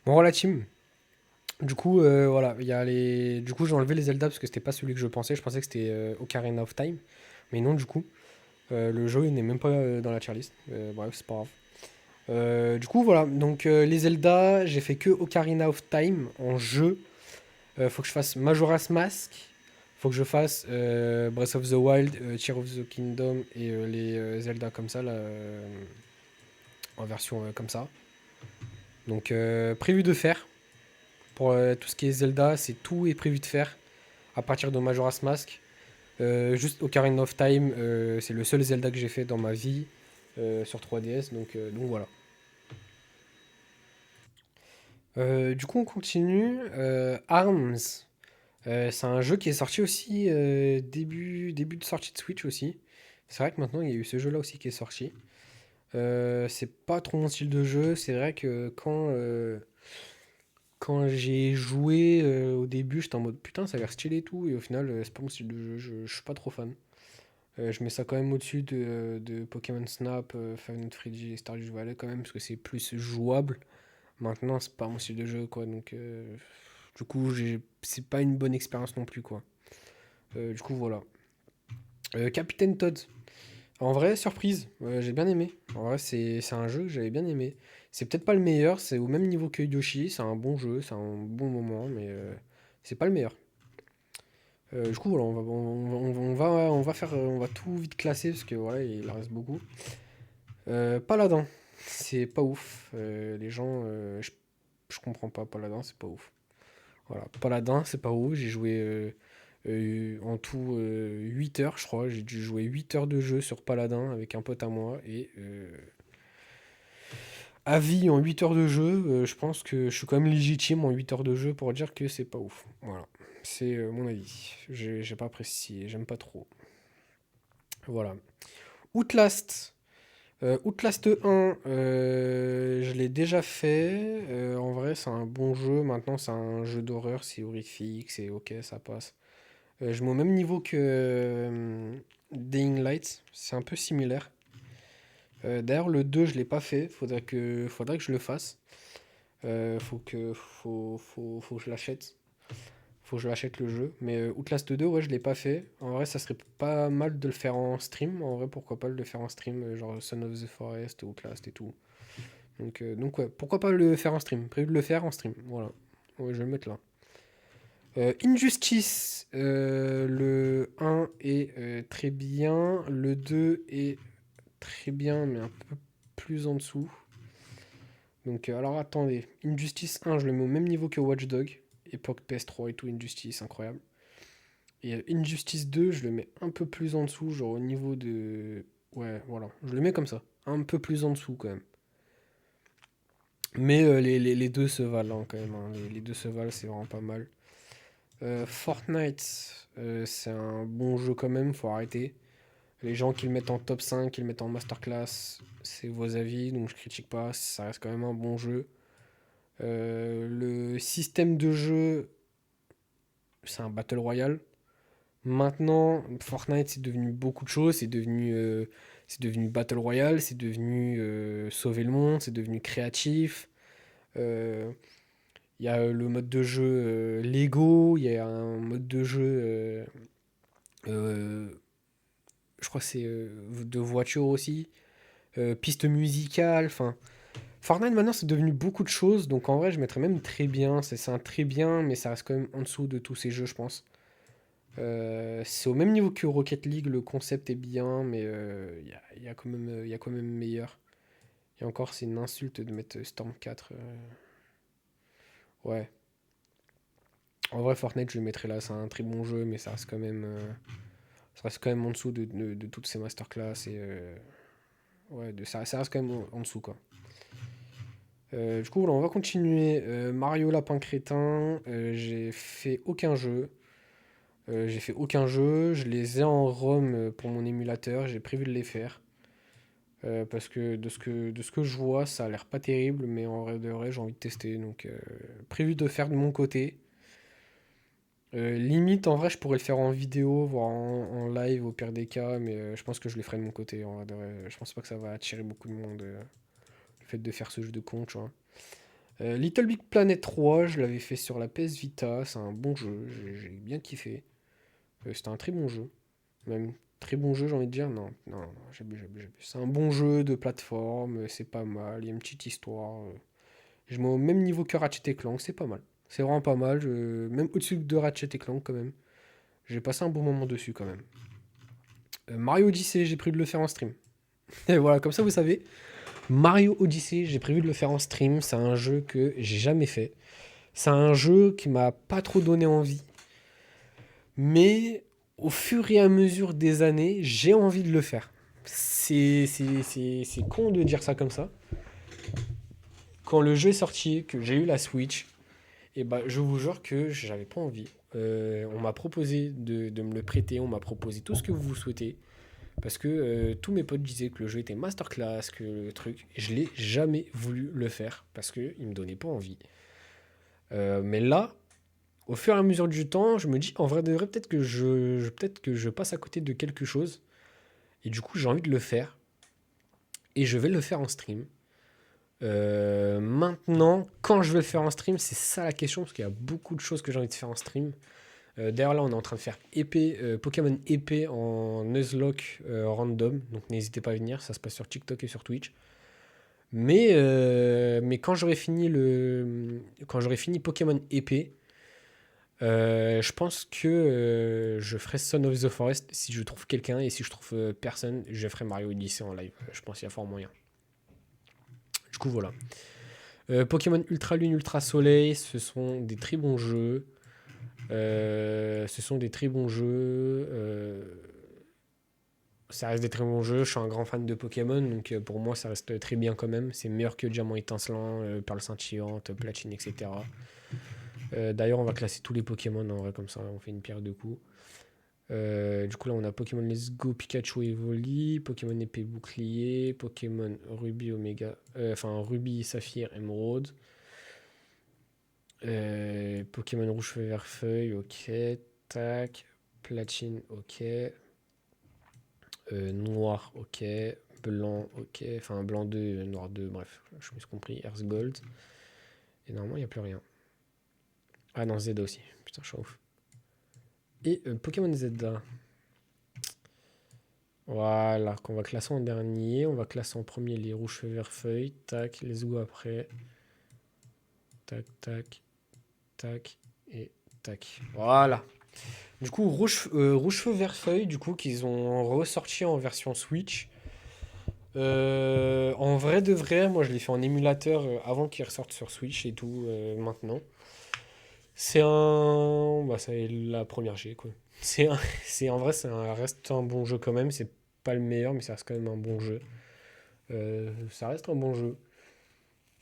Bon, voilà, team. Du coup, voilà, il y a les... Du coup, j'ai enlevé les Zelda parce que c'était pas celui que je pensais. Je pensais que c'était Ocarina of Time. Mais non, du coup, le jeu il n'est même pas dans la tier list. Bref, c'est pas grave. Du coup, voilà. Donc, les Zelda, j'ai fait que Ocarina of Time en jeu. Faut que je fasse Majora's Mask. Faut que je fasse Breath of the Wild, Tears of the Kingdom et les Zelda comme ça, là, en version comme ça. Donc, prévu de faire. Pour tout ce qui est Zelda, c'est tout est prévu de faire à partir de Majora's Mask. Juste Ocarina of Time, c'est le seul Zelda que j'ai fait dans ma vie sur 3DS. Donc voilà. Du coup, on continue. Arms. C'est un jeu qui est sorti aussi début de sortie de Switch aussi. C'est vrai que maintenant il y a eu ce jeu là aussi qui est sorti. C'est pas trop mon style de jeu. C'est vrai que quand j'ai joué au début, j'étais en mode putain, ça a l'air stylé et tout. Et au final, c'est pas mon style de jeu. Je suis pas trop fan. Je mets ça quand même au-dessus de Pokémon Snap, Five Nights at Freddy's et Stardew Valley quand même, parce que c'est plus jouable. Maintenant, c'est pas mon style de jeu, quoi. Donc, du coup, c'est pas une bonne expérience non plus, quoi. Du coup, voilà. Captain Todd. En vrai, surprise, j'ai bien aimé. En vrai, c'est un jeu que j'avais bien aimé. C'est peut-être pas le meilleur, c'est au même niveau que Yoshi, c'est un bon jeu, c'est un bon moment, mais c'est pas le meilleur. Du coup, voilà, on va tout vite classer parce que voilà, il en reste beaucoup. Paladin, c'est pas ouf. Les gens, je comprends pas. Paladin, c'est pas ouf. Voilà, Paladin, c'est pas ouf. J'ai joué en tout 8 heures, je crois. J'ai dû jouer 8 heures de jeu sur Paladin avec un pote à moi. Et avis en 8 heures de jeu, je pense que je suis quand même légitime en 8 heures de jeu pour dire que c'est pas ouf. Voilà, c'est mon avis. J'ai pas apprécié, j'aime pas trop. Voilà. Outlast. Outlast 1, je l'ai déjà fait. En vrai, c'est un bon jeu. Maintenant, c'est un jeu d'horreur, c'est horrifique, c'est ok, ça passe. Je mets au même niveau que Dying Light, c'est un peu similaire. D'ailleurs, le 2, je l'ai pas fait, faudrait que je le fasse. Faut que je l'achète. Faut que je l'achète le jeu. Mais Outlast 2, ouais, je l'ai pas fait. En vrai, ça serait pas mal de le faire en stream. En vrai, pourquoi pas le faire en stream, genre Son of the Forest, Outlast et tout. Donc ouais, pourquoi pas le faire en stream? Prévu de le faire en stream. Voilà. Ouais, je vais le mettre là. Injustice, le un est très bien. Le 2 est très bien, mais un peu plus en dessous. Donc, alors attendez. Injustice 1, je le mets au même niveau que Watch Dogs. Époque PS3 et tout, Injustice, incroyable. Et Injustice 2, je le mets un peu plus en dessous, genre au niveau de. Ouais, voilà. Je le mets comme ça. Un peu plus en dessous quand même. Mais les deux se valent hein, quand même, hein. Les deux se valent, c'est vraiment pas mal. Fortnite, c'est un bon jeu quand même, faut arrêter. Les gens qui le mettent en top 5, qui le mettent en masterclass, c'est vos avis, donc je critique pas, ça reste quand même un bon jeu. Le système de jeu, c'est un battle royale. Maintenant, Fortnite, c'est devenu beaucoup de choses. C'est devenu Battle Royale, c'est devenu sauver le monde, c'est devenu créatif. Euh, Il y a le mode de jeu Lego, il y a un mode de jeu, euh, je crois que c'est de voiture aussi, piste musicale. Enfin, Fortnite maintenant, c'est devenu beaucoup de choses. Donc en vrai, je mettrais même très bien. C'est un très bien, mais ça reste quand même en dessous de tous ces jeux, je pense. C'est au même niveau que Rocket League, le concept est bien, mais il y a quand même meilleur. Et encore, c'est une insulte de mettre Storm 4. Ouais. En vrai, Fortnite, je le mettrais là. C'est un très bon jeu, mais ça reste quand même en dessous de toutes ces masterclass. Et, ouais, ça reste quand même en dessous, quoi. Du coup, voilà, on va continuer. Mario Lapin Crétin, j'ai fait aucun jeu. Je les ai en ROM pour mon émulateur. J'ai prévu de les faire. Parce que de ce que je vois, ça a l'air pas terrible, mais en vrai de vrai, j'ai envie de tester. Donc, prévu de faire de mon côté. Limite, en vrai, je pourrais le faire en vidéo, voire en live au pire des cas, mais je pense que je le ferai de mon côté. En vrai de vrai. Je pense pas que ça va attirer beaucoup de monde, le fait de faire ce jeu de con, tu vois. Little Big Planet 3, je l'avais fait sur la PS Vita. C'est un bon jeu. J'ai bien kiffé. C'était un très bon jeu. Même très bon jeu, j'ai envie de dire. Non, non, non, j'abuse, j'abuse, j'abuse. C'est un bon jeu de plateforme. C'est pas mal. Il y a une petite histoire. Je mets au même niveau que Ratchet et Clank. C'est pas mal. C'est vraiment pas mal. Même au-dessus de Ratchet et Clank, quand même. J'ai passé un bon moment dessus, quand même. Mario Odyssey, j'ai prévu de le faire en stream. Et voilà, comme ça, vous savez. Mario Odyssey, j'ai prévu de le faire en stream. C'est un jeu que j'ai jamais fait. C'est un jeu qui m'a pas trop donné envie. Mais au fur et à mesure des années, j'ai envie de le faire. C'est con de dire ça comme ça. Quand le jeu est sorti, que j'ai eu la Switch, et bah, je vous jure que j'avais pas envie. On m'a proposé de me le prêter, on m'a proposé tout ce que vous souhaitez. Parce que tous mes potes disaient que le jeu était masterclass, que le truc. Et je l'ai jamais voulu le faire parce qu'il me donnait pas envie. Mais là, au fur et à mesure du temps, je me dis, en vrai de vrai, peut-être que je passe à côté de quelque chose. Et du coup, j'ai envie de le faire. Et je vais le faire en stream. Maintenant, quand je vais le faire en stream, c'est ça la question, parce qu'il y a beaucoup de choses que j'ai envie de faire en stream. D'ailleurs, là, on est en train de faire Pokémon épée en Nuzlocke random. Donc, n'hésitez pas à venir, ça se passe sur TikTok et sur Twitch. Mais quand j'aurai fini Pokémon épée, je pense que je ferai Son of the Forest si je trouve quelqu'un, et si je trouve personne, je ferai Mario Odyssey en live. Je pense qu'il y a fort moyen. Du coup, voilà. Pokémon Ultra Lune, Ultra Soleil, ce sont des très bons jeux. Ce sont des très bons jeux. Ça reste des très bons jeux. Je suis un grand fan de Pokémon, donc pour moi, ça reste très bien quand même. C'est meilleur que Diamant étincelant, Perle scintillante, Platine, etc. D'ailleurs, on va classer tous les Pokémon en vrai, comme ça, on fait une pierre deux coups. Du coup, là, on a Pokémon Let's Go, Pikachu et Evoli, Pokémon épée bouclier, Pokémon Ruby Omega, enfin Ruby Saphir Emerald, Pokémon Rouge Feu Vert Feuille, ok, tac, Platine, ok, Noir, ok, Blanc, ok, enfin Blanc 2, Noir 2, bref, je me suis compris, Earth Gold, et normalement, il n'y a plus rien. Ah non, Zelda aussi, putain, je suis ouf. Et Pokémon Zelda. Voilà, qu'on va classer en dernier. On va classer en premier les rouges feu vert feuille. Tac, les go après. Tac, tac, tac et tac. Voilà. Du coup, rouge feu vert feuille, du coup, qu'ils ont ressorti en version Switch. En vrai de vrai, moi je l'ai fait en émulateur avant qu'il ressorte sur Switch et tout maintenant. C'est un. Bah, c'est la première G, quoi. En vrai, reste un bon jeu quand même. C'est pas le meilleur, mais ça reste quand même un bon jeu. Ça reste un bon jeu.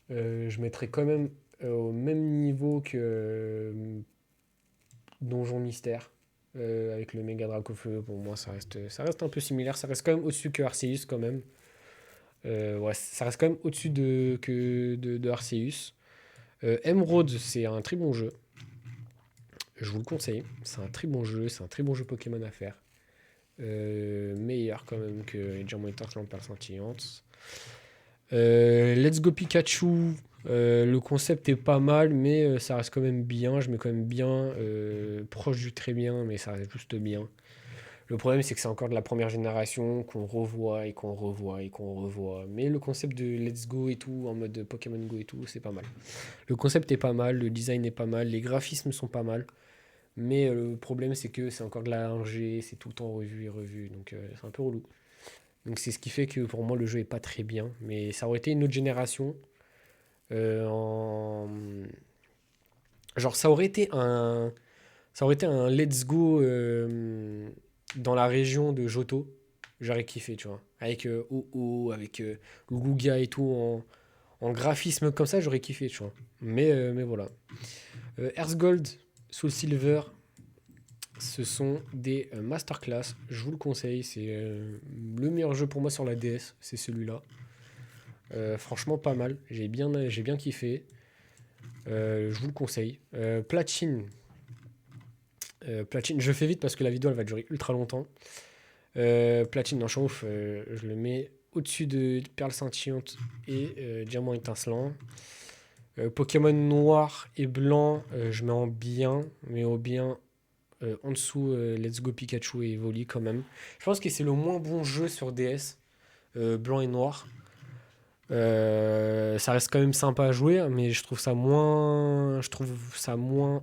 Je mettrais quand même au même niveau que Donjon Mystère. Avec le Mega Dracofeu, pour moi, ça reste un peu similaire. Ça reste quand même au-dessus que Arceus, quand même. Ouais, ça reste quand même au-dessus de Arceus. Emerald, c'est un très bon jeu. Je vous le conseille. C'est un très bon jeu. C'est un très bon jeu Pokémon à faire. Meilleur quand même que Diamant étincelant, Perle scintillante. Let's Go Pikachu. Le concept est pas mal, mais ça reste quand même bien. Je mets quand même bien, proche du très bien, mais ça reste juste bien. Le problème, c'est que c'est encore de la première génération qu'on revoit et qu'on revoit et qu'on revoit. Mais le concept de Let's Go et tout, en mode Pokémon Go et tout, c'est pas mal. Le concept est pas mal, le design est pas mal, les graphismes sont pas mal. Mais le problème, c'est que c'est encore de la 1G, c'est tout le temps revu et revu, donc c'est un peu relou. Donc c'est ce qui fait que pour moi, le jeu est pas très bien. Mais ça aurait été une autre génération. En... Genre, ça aurait été un Let's Go dans la région de Johto. J'aurais kiffé, tu vois. Avec OO, avec Lugia et tout, en graphisme comme ça, j'aurais kiffé, tu vois. Mais voilà. Earth Gold, Soul Silver, ce sont des masterclass. Je vous le conseille. C'est le meilleur jeu pour moi sur la DS. C'est celui-là. Franchement, pas mal. J'ai bien kiffé. Je vous le conseille. Platine. Platine, je fais vite parce que la vidéo elle va durer ultra longtemps. Platine, non, je suis ouf. Je le mets au-dessus de Perle scintillante et Diamant étincelant. Pokémon noir et blanc, je mets en bien, mais au bien en dessous Let's Go Pikachu et Evoli quand même. Je pense que c'est le moins bon jeu sur DS, blanc et noir. Ça reste quand même sympa à jouer, mais je trouve ça moins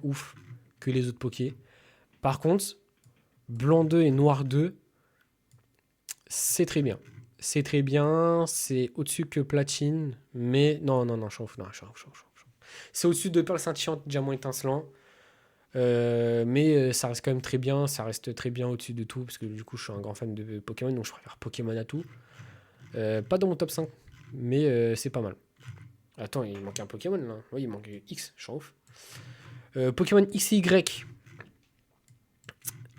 ouf que les autres Poké. Par contre, blanc 2 et noir 2, c'est très bien. C'est très bien, c'est au-dessus que platine, mais non, non, non, chauffe, non, chauffe, chauffe, chauffe, chauffe. C'est au-dessus de perle scintillante, diamant étincelant. Mais ça reste quand même très bien, ça reste très bien au-dessus de tout, parce que du coup je suis un grand fan de Pokémon, donc je préfère Pokémon à tout. Pas dans mon top 5, mais c'est pas mal. Attends, il manque un Pokémon là. Oui, il manque X, je suis ouf. Pokémon XY,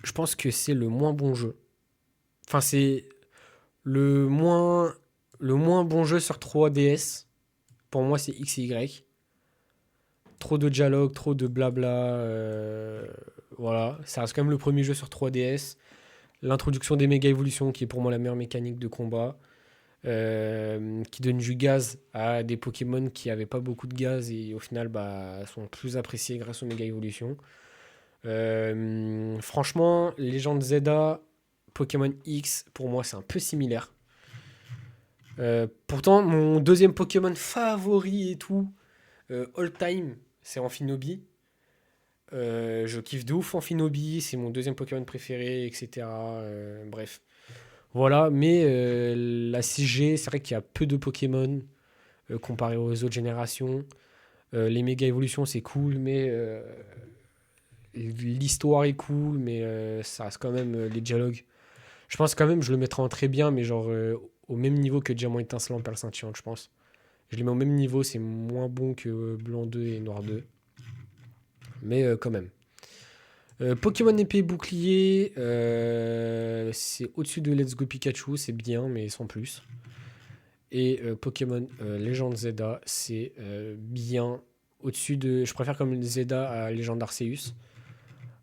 je pense que c'est le moins bon jeu. Enfin, c'est le moins bon jeu sur 3DS. Pour moi, c'est XY. Trop de dialogue, trop de blabla. Voilà, ça reste quand même le premier jeu sur 3DS. L'introduction des méga évolutions, qui est pour moi la meilleure mécanique de combat, qui donne du gaz à des Pokémon qui n'avaient pas beaucoup de gaz et au final bah, sont plus appréciés grâce aux méga évolutions. Franchement, Légende Zelda, Pokémon X, pour moi c'est un peu similaire. Pourtant, mon deuxième Pokémon favori et tout, all time, c'est Amphinobi. Je kiffe de ouf Amphinobi, c'est mon deuxième Pokémon préféré, etc. Bref. Voilà, mais la 6G, c'est vrai qu'il y a peu de Pokémon comparé aux autres générations. Les méga évolutions, c'est cool, mais l'histoire est cool, mais ça reste quand même les dialogues. Je pense quand même, je le mettrai en très bien, mais genre au même niveau que Diamant étincelant, Perle scintillante, je pense. Je les mets au même niveau, c'est moins bon que Blanc 2 et Noir 2, mais quand même. Pokémon épée et bouclier, c'est au-dessus de Let's Go Pikachu, c'est bien, mais sans plus. Et Pokémon Légende Zelda, c'est bien au-dessus de. Je préfère comme Zelda à Légende Arceus,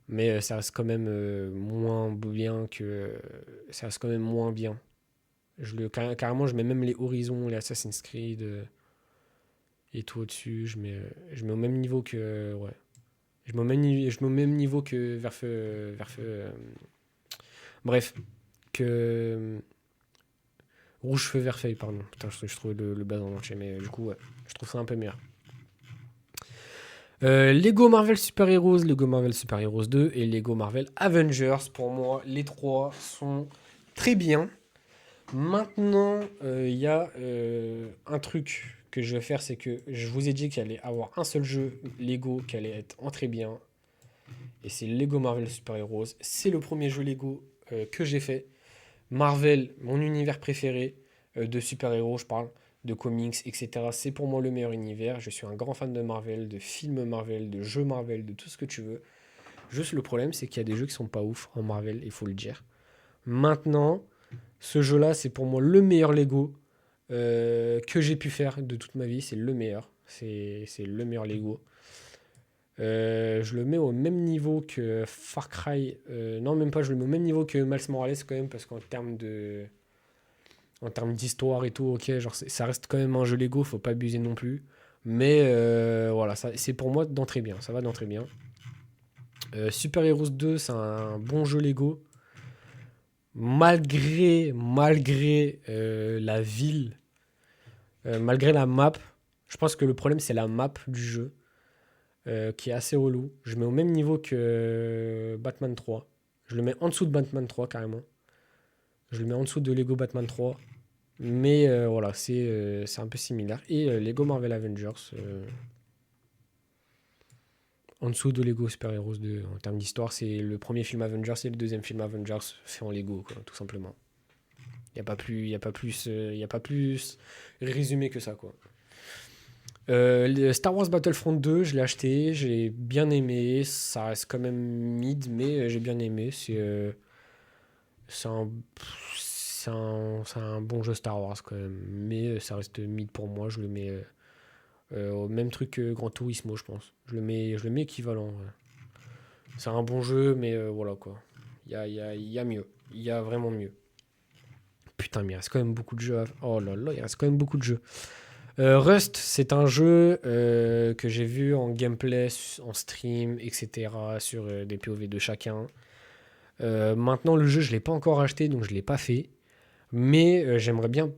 mais ça reste quand même moins bien que. Ça reste quand même moins bien. Carrément, je mets même les Horizons, les Assassin's Creed et tout au-dessus. Je mets au même niveau que. Ouais. Je mets au même niveau que bref, que Rouge Feu Vert Feuille, pardon. Putain, je trouvais le blaze en entier, mais du coup, ouais, je trouve ça un peu meilleur. Lego Marvel Super Heroes, Lego Marvel Super Heroes 2 et Lego Marvel Avengers. Pour moi, les trois sont très bien. Maintenant, il y a un truc que je vais faire, c'est que je vous ai dit qu'il allait avoir un seul jeu Lego qui allait être en très bien. Et c'est Lego Marvel Super Heroes. C'est le premier jeu Lego que j'ai fait. Marvel, mon univers préféré de super-héros, je parle, de comics, etc. C'est pour moi le meilleur univers. Je suis un grand fan de Marvel, de films Marvel, de jeux Marvel, de tout ce que tu veux. Juste le problème, c'est qu'il y a des jeux qui sont pas ouf en Marvel, il faut le dire. Maintenant, ce jeu-là, c'est pour moi le meilleur Lego que j'ai pu faire de toute ma vie. C'est le meilleur. C'est le meilleur Lego. Je le mets au même niveau que Far Cry. Non, même pas, je le mets au même niveau que Miles Morales quand même, parce qu'en termes d'histoire et tout, ok, genre ça reste quand même un jeu Lego, faut pas abuser non plus. Mais voilà, c'est pour moi d'entrée bien, ça va d'entrée bien. Super Heroes 2, c'est un bon jeu Lego. Malgré la ville, malgré la map, je pense que le problème c'est la map du jeu, qui est assez relou. Je mets au même niveau que Batman 3. Je le mets en dessous de Batman 3 carrément. Je le mets en dessous de Lego Batman 3. Mais voilà, c'est un peu similaire. Et Lego Marvel Avengers, en dessous de Lego Super Heroes 2. En termes d'histoire, c'est le premier film Avengers et le deuxième film Avengers fait en Lego, quoi, tout simplement. Il n'y a pas plus, y a pas plus, y a pas plus résumé que ça, quoi. Star Wars Battlefront 2, je l'ai acheté, j'ai bien aimé. Ça reste quand même mid, mais j'ai bien aimé. C'est un, c'est un bon jeu Star Wars quand même, mais ça reste mid pour moi. Je le mets au même truc que Gran Turismo, je pense. Je le mets équivalent. Ouais. C'est un bon jeu, mais voilà quoi. Il y a mieux. Il y a vraiment mieux. Putain, mais il reste quand même beaucoup de jeux. Oh là là, il reste quand même beaucoup de jeux. Rust, c'est un jeu que j'ai vu en gameplay, en stream, etc. sur des POV de chacun. Maintenant, le jeu, je ne l'ai pas encore acheté, donc je ne l'ai pas fait. Mais j'aimerais bien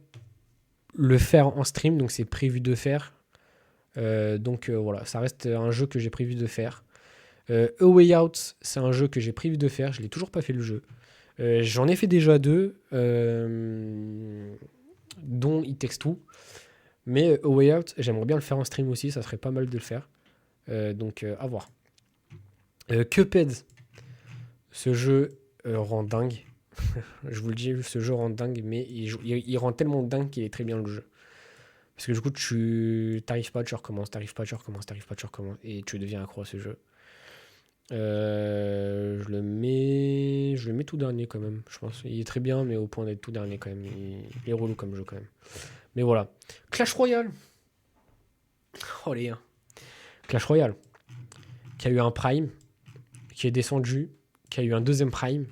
le faire en stream, donc c'est prévu de faire. Donc voilà, ça reste un jeu que j'ai prévu de faire. A Way Out, c'est un jeu que j'ai prévu de faire. Je l'ai toujours pas fait le jeu. J'en ai fait déjà deux, dont It Takes Two. Mais A Way Out, j'aimerais bien le faire en stream aussi. Ça serait pas mal de le faire. Donc à voir. Cuphead, ce jeu rend dingue. Je vous le dis, ce jeu rend dingue, mais il rend tellement dingue qu'il est très bien le jeu. Parce que du coup, tu t'arrives pas, tu recommences, t'arrives pas, tu recommences, t'arrives pas, tu recommences, et tu deviens accro à ce jeu. Je le mets tout dernier quand même, je pense. Il est très bien, mais au point d'être tout dernier quand même. Il est relou comme jeu quand même. Mais voilà. Clash Royale. Oh les gars. Clash Royale. Qui a eu un prime, qui est descendu, qui a eu un deuxième prime,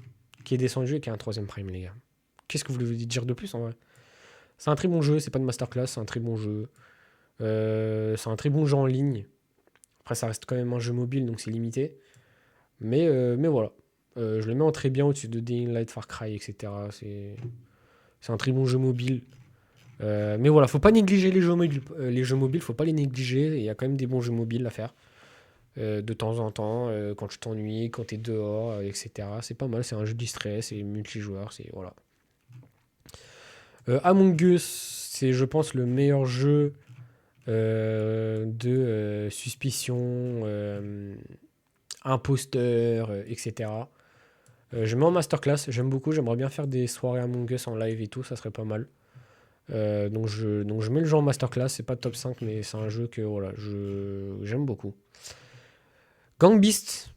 qui est descendu et qui a un troisième prime, les gars. Qu'est-ce que vous voulez dire de plus en vrai? C'est un très bon jeu, c'est pas de masterclass, c'est un très bon jeu. C'est un très bon jeu en ligne. Après, ça reste quand même un jeu mobile, donc c'est limité. Mais voilà. Je le mets en très bien au-dessus de Dying Light, Far Cry, etc. C'est un très bon jeu mobile. Mais voilà, faut pas négliger les jeux mobiles. Les jeux mobiles, faut pas les négliger. Il y a quand même des bons jeux mobiles à faire. De temps en temps, quand tu t'ennuies, quand t'es dehors, etc. C'est pas mal, c'est un jeu distrait, c'est multijoueur, c'est voilà. Among Us, c'est je pense le meilleur jeu de suspicion, imposteur, etc. Je mets en masterclass, j'aime beaucoup, j'aimerais bien faire des soirées Among Us en live et tout, ça serait pas mal. Donc je mets le jeu en masterclass, c'est pas top 5, mais c'est un jeu que voilà, j'aime beaucoup. Gang Beast,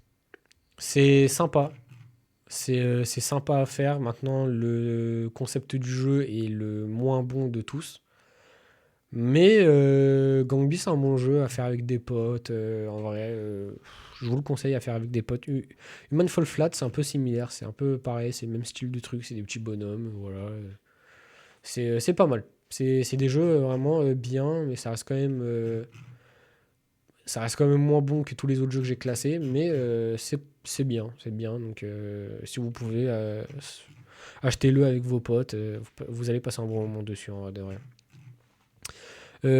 c'est sympa. C'est sympa à faire. Maintenant, le concept du jeu est le moins bon de tous. Mais Gang Beast, c'est un bon jeu à faire avec des potes. En vrai, je vous le conseille à faire avec des potes. Human Fall Flat, c'est un peu similaire. C'est un peu pareil. C'est le même style de truc. C'est des petits bonhommes. Voilà. C'est pas mal. C'est des jeux vraiment bien, mais ça reste quand même moins bon que tous les autres jeux que j'ai classés, mais c'est bien, c'est bien. Donc si vous pouvez, achetez-le avec vos potes, vous allez passer un bon moment dessus en vrai de vrai.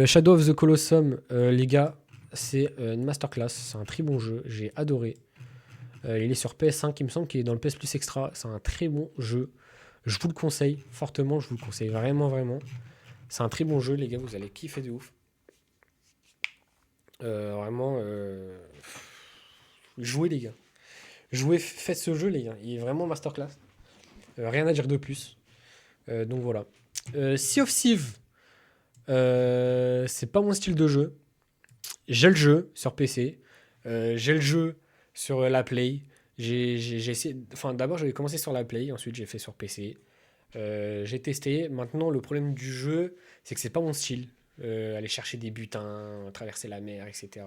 Shadow of the Colosseum, les gars, c'est une masterclass, c'est un très bon jeu, j'ai adoré. Il est sur PS5, il me semble qu'il est dans le PS Plus Extra, c'est un très bon jeu. Je vous le conseille fortement, je vous le conseille vraiment, vraiment. C'est un très bon jeu, les gars, vous allez kiffer de ouf. Vraiment, jouez les gars. Jouez, faites ce jeu les gars, il est vraiment masterclass. Rien à dire de plus. Donc voilà. Sea of Thieves, c'est pas mon style de jeu. J'ai le jeu sur PC. J'ai le jeu sur la Play. J'ai essayé. Enfin, d'abord, j'avais commencé sur la Play. Ensuite, j'ai fait sur PC. J'ai testé. Maintenant, le problème du jeu, c'est que c'est pas mon style. Aller chercher des butins, traverser la mer, etc.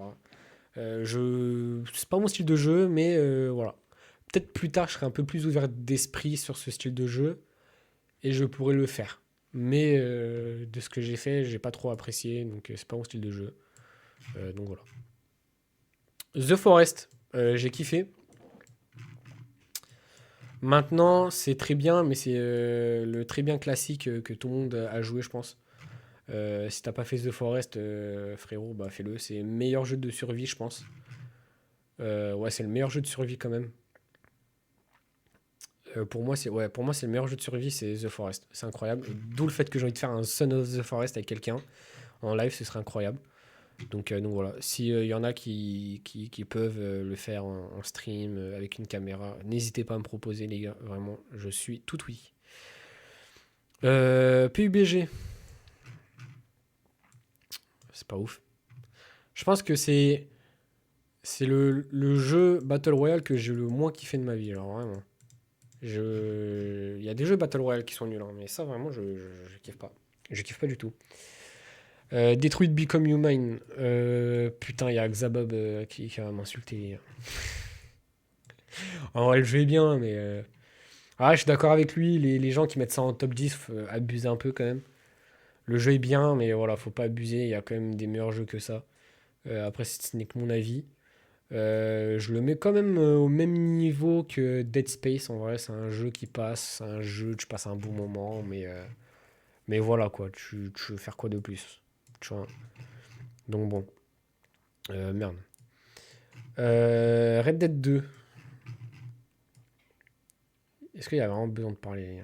C'est pas mon style de jeu, mais voilà. Peut-être plus tard, je serai un peu plus ouvert d'esprit sur ce style de jeu et je pourrais le faire. Mais de ce que j'ai fait, j'ai pas trop apprécié, donc c'est pas mon style de jeu. Donc voilà. The Forest, j'ai kiffé. Maintenant, c'est très bien, mais c'est le très bien classique que tout le monde a joué, je pense. Si t'as pas fait The Forest, frérot, bah fais-le. C'est le meilleur jeu de survie, je pense. Ouais, c'est le meilleur jeu de survie quand même. Pour moi, c'est le meilleur jeu de survie, c'est The Forest. C'est incroyable. Et d'où le fait que j'ai envie de faire un Son of the Forest avec quelqu'un en live, ce serait incroyable. Donc voilà, s'il y en a qui peuvent le faire en stream avec une caméra, n'hésitez pas à me proposer, les gars. Vraiment, je suis tout oui. PUBG, c'est pas ouf. Je pense que c'est le jeu Battle Royale que j'ai le moins kiffé de ma vie, alors vraiment. Il y a des jeux Battle Royale qui sont nuls, hein, mais ça vraiment, je kiffe pas. Je kiffe pas du tout. Detroit Become Human. Putain, il y a Xabob qui va m'insulter. En vrai, le jeu est bien, mais. Ah, je suis d'accord avec lui. Les gens qui mettent ça en top 10 abusent un peu quand même. Le jeu est bien, mais voilà, faut pas abuser. Il y a quand même des meilleurs jeux que ça. Après, ce n'est que mon avis. Je le mets quand même au même niveau que Dead Space. En vrai, c'est un jeu qui passe, c'est un jeu, tu passes un bon moment, mais voilà quoi, tu veux faire quoi de plus? Tu vois. Donc bon. Merde. Red Dead 2. Est-ce qu'il y a vraiment besoin de parler?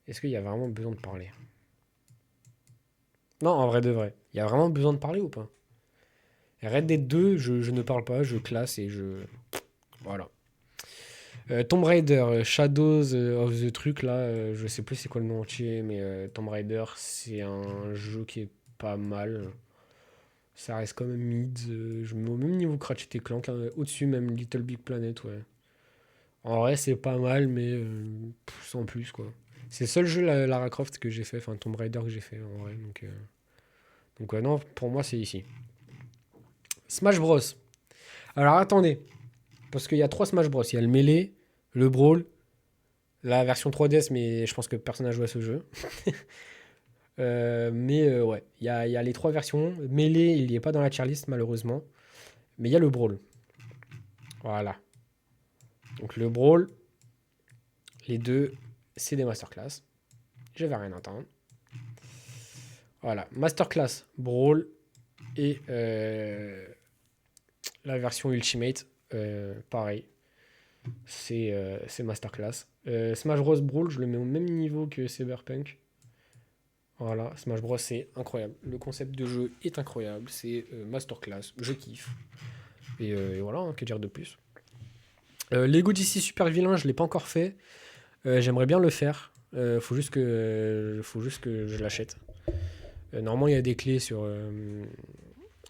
Est-ce qu'il y a vraiment besoin de parler? Non, en vrai de vrai. Il y a vraiment besoin de parler ou pas? Red Dead 2, je ne parle pas, je classe et je. Voilà. Tomb Raider, Shadows of the truc là, je sais plus c'est quoi le nom entier, mais Tomb Raider, c'est un jeu qui est pas mal. Ça reste quand même mid. Je me mets au même niveau que Ratchet et Clank, hein, au-dessus même Little Big Planet, ouais. En vrai, c'est pas mal, mais sans plus, quoi. C'est le seul jeu Lara Croft que j'ai fait, enfin Tomb Raider que j'ai fait, en vrai. Donc ouais, non, pour moi, c'est ici. Smash Bros. Alors attendez, parce qu'il y a trois Smash Bros. Il y a le Melee, le Brawl, la version 3DS, mais je pense que personne n'a joué à ce jeu. Ouais, il y a les trois versions. Melee, il n'y est pas dans la tier list, malheureusement. Mais il y a le Brawl. Voilà. Donc le Brawl, les deux, c'est des masterclass. Je vais rien entendre. Voilà, masterclass, Brawl et la version Ultimate, pareil, c'est masterclass. Smash Bros. Brawl, je le mets au même niveau que Cyberpunk. Voilà, Smash Bros. C'est incroyable. Le concept de jeu est incroyable. C'est masterclass, je kiffe. Et voilà, hein, que dire de plus. Lego DC Super Vilain, je l'ai pas encore fait. J'aimerais bien le faire. Faut juste que je l'achète. Normalement, il y a des clés sur.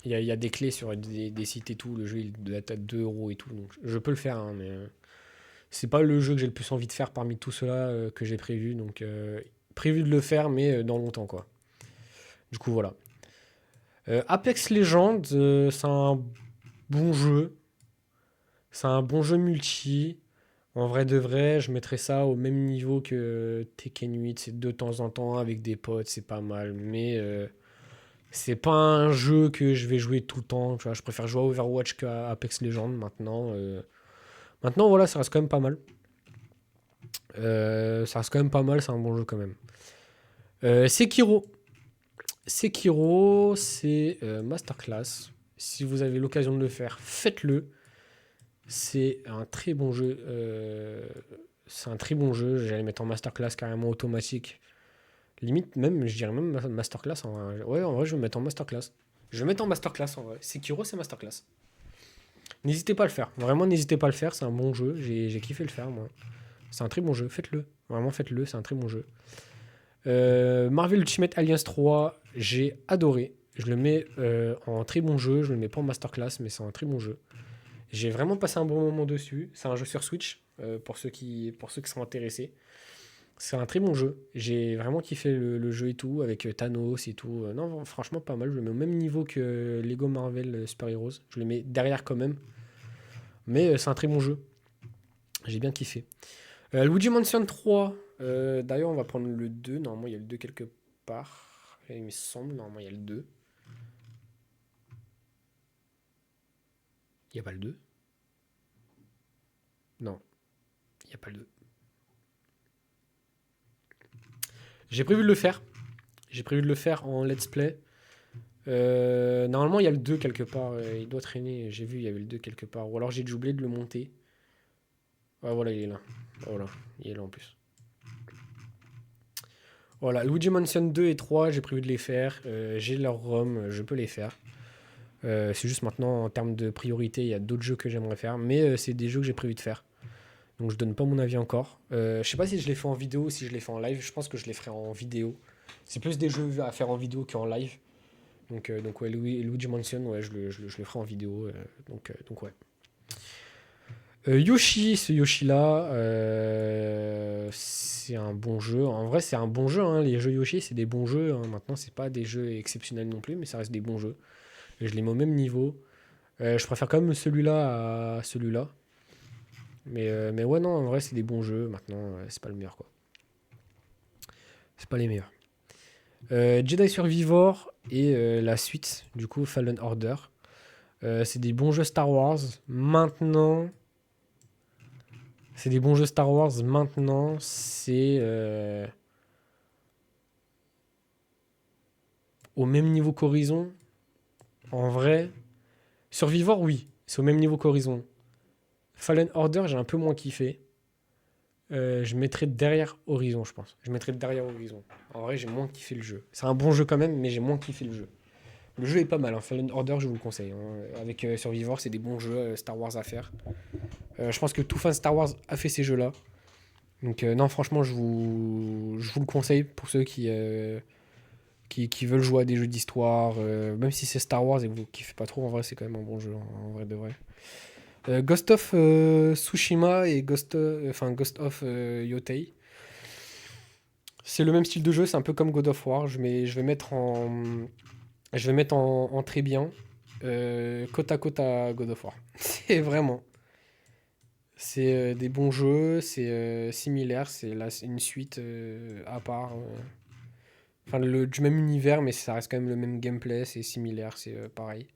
Il y a des clés sur des sites et tout. Le jeu, il doit être à 2 euros et tout. Donc, je peux le faire, hein, mais c'est pas le jeu que j'ai le plus envie de faire parmi tout cela que j'ai prévu. Donc, prévu de le faire, mais dans longtemps, quoi. Du coup, voilà. Apex Legends, c'est un bon jeu. C'est un bon jeu multi. En vrai de vrai, je mettrais ça au même niveau que Tekken 8. C'est de temps en temps avec des potes, c'est pas mal. Mais c'est pas un jeu que je vais jouer tout le temps. Tu vois, je préfère jouer à Overwatch qu'à Apex Legends maintenant. Maintenant, voilà, ça reste quand même pas mal. Ça reste quand même pas mal, c'est un bon jeu quand même. Sekiro. Sekiro, c'est masterclass. Si vous avez l'occasion de le faire, faites-le. C'est un très bon jeu. C'est un très bon jeu. J'allais mettre en masterclass carrément automatique. Limite, même, je dirais même masterclass. Ouais, en vrai, je vais me mettre en masterclass. Je vais mettre en masterclass en vrai. Sekiro, c'est masterclass. N'hésitez pas à le faire. Vraiment, n'hésitez pas à le faire. C'est un bon jeu. J'ai kiffé le faire, moi. C'est un très bon jeu. Faites-le. Vraiment, faites-le. C'est un très bon jeu. Marvel Ultimate Alliance 3, j'ai adoré. Je le mets en très bon jeu. Je le mets pas en masterclass, mais c'est un très bon jeu. J'ai vraiment passé un bon moment dessus. C'est un jeu sur Switch, pour ceux qui sont intéressés. C'est un très bon jeu. J'ai vraiment kiffé le jeu et tout, avec Thanos et tout. Non, franchement, pas mal. Je le mets au même niveau que Lego Marvel Super Heroes. Je le mets derrière quand même. Mais c'est un très bon jeu. J'ai bien kiffé. Luigi Mansion 3. D'ailleurs, on va prendre le 2. Normalement, il y a le 2 quelque part. Il me semble, normalement, il y a le 2. Il n'y a pas le 2. Non, il n'y a pas le 2. J'ai prévu de le faire. J'ai prévu de le faire en let's play. Normalement, il y a le 2 quelque part. Il doit traîner. J'ai vu, il y avait le 2 quelque part. Ou alors j'ai dû oublier de le monter. Ah, voilà, il est là. Voilà, il est là en plus. Voilà, Luigi Mansion 2 et 3, j'ai prévu de les faire. J'ai leur ROM, je peux les faire. C'est juste maintenant, en termes de priorité, il y a d'autres jeux que j'aimerais faire. Mais c'est des jeux que j'ai prévu de faire. Donc je donne pas mon avis encore. Je sais pas si je les fais en vidéo ou si je les fais en live. Je pense que je les ferai en vidéo. C'est plus des jeux à faire en vidéo qu'en live. Donc ouais, Luigi Mansion, ouais, je le ferai en vidéo. Donc ouais. Yoshi, ce Yoshi-là, c'est un bon jeu. En vrai, c'est un bon jeu, hein. Les jeux Yoshi, c'est des bons jeux, hein. Maintenant, c'est pas des jeux exceptionnels non plus, mais ça reste des bons jeux. Et je les mets au même niveau. Je préfère quand même celui-là à celui-là. Mais ouais, non, en vrai, c'est des bons jeux. Maintenant, c'est pas le meilleur, quoi. C'est pas les meilleurs. Jedi Survivor et la suite, du coup, Fallen Order. C'est des bons jeux Star Wars. Maintenant, c'est des bons jeux Star Wars. Maintenant, c'est au même niveau qu'Horizon. En vrai, Survivor, oui, c'est au même niveau qu'Horizon. Fallen Order, j'ai un peu moins kiffé. Je mettrais derrière Horizon, je pense. Je mettrais derrière Horizon. En vrai, j'ai moins kiffé le jeu. C'est un bon jeu quand même, mais j'ai moins kiffé le jeu. Le jeu est pas mal, hein. Fallen Order, je vous le conseille, hein. Avec Survivor, c'est des bons jeux Star Wars à faire. Je pense que tout fan Star Wars a fait ces jeux-là. Donc non, franchement, je vous le conseille pour ceux qui veulent jouer à des jeux d'histoire. Même si c'est Star Wars et que vous kiffez pas trop, en vrai, c'est quand même un bon jeu, en vrai de vrai. Ghost of Tsushima et Ghost of Yotei. C'est le même style de jeu, c'est un peu comme God of War. Je vais mettre en très bien, côte à côte à God of War. C'est vraiment. C'est des bons jeux, c'est similaire, c'est une suite à part. Enfin, du même univers, mais ça reste quand même le même gameplay, c'est similaire, c'est pareil.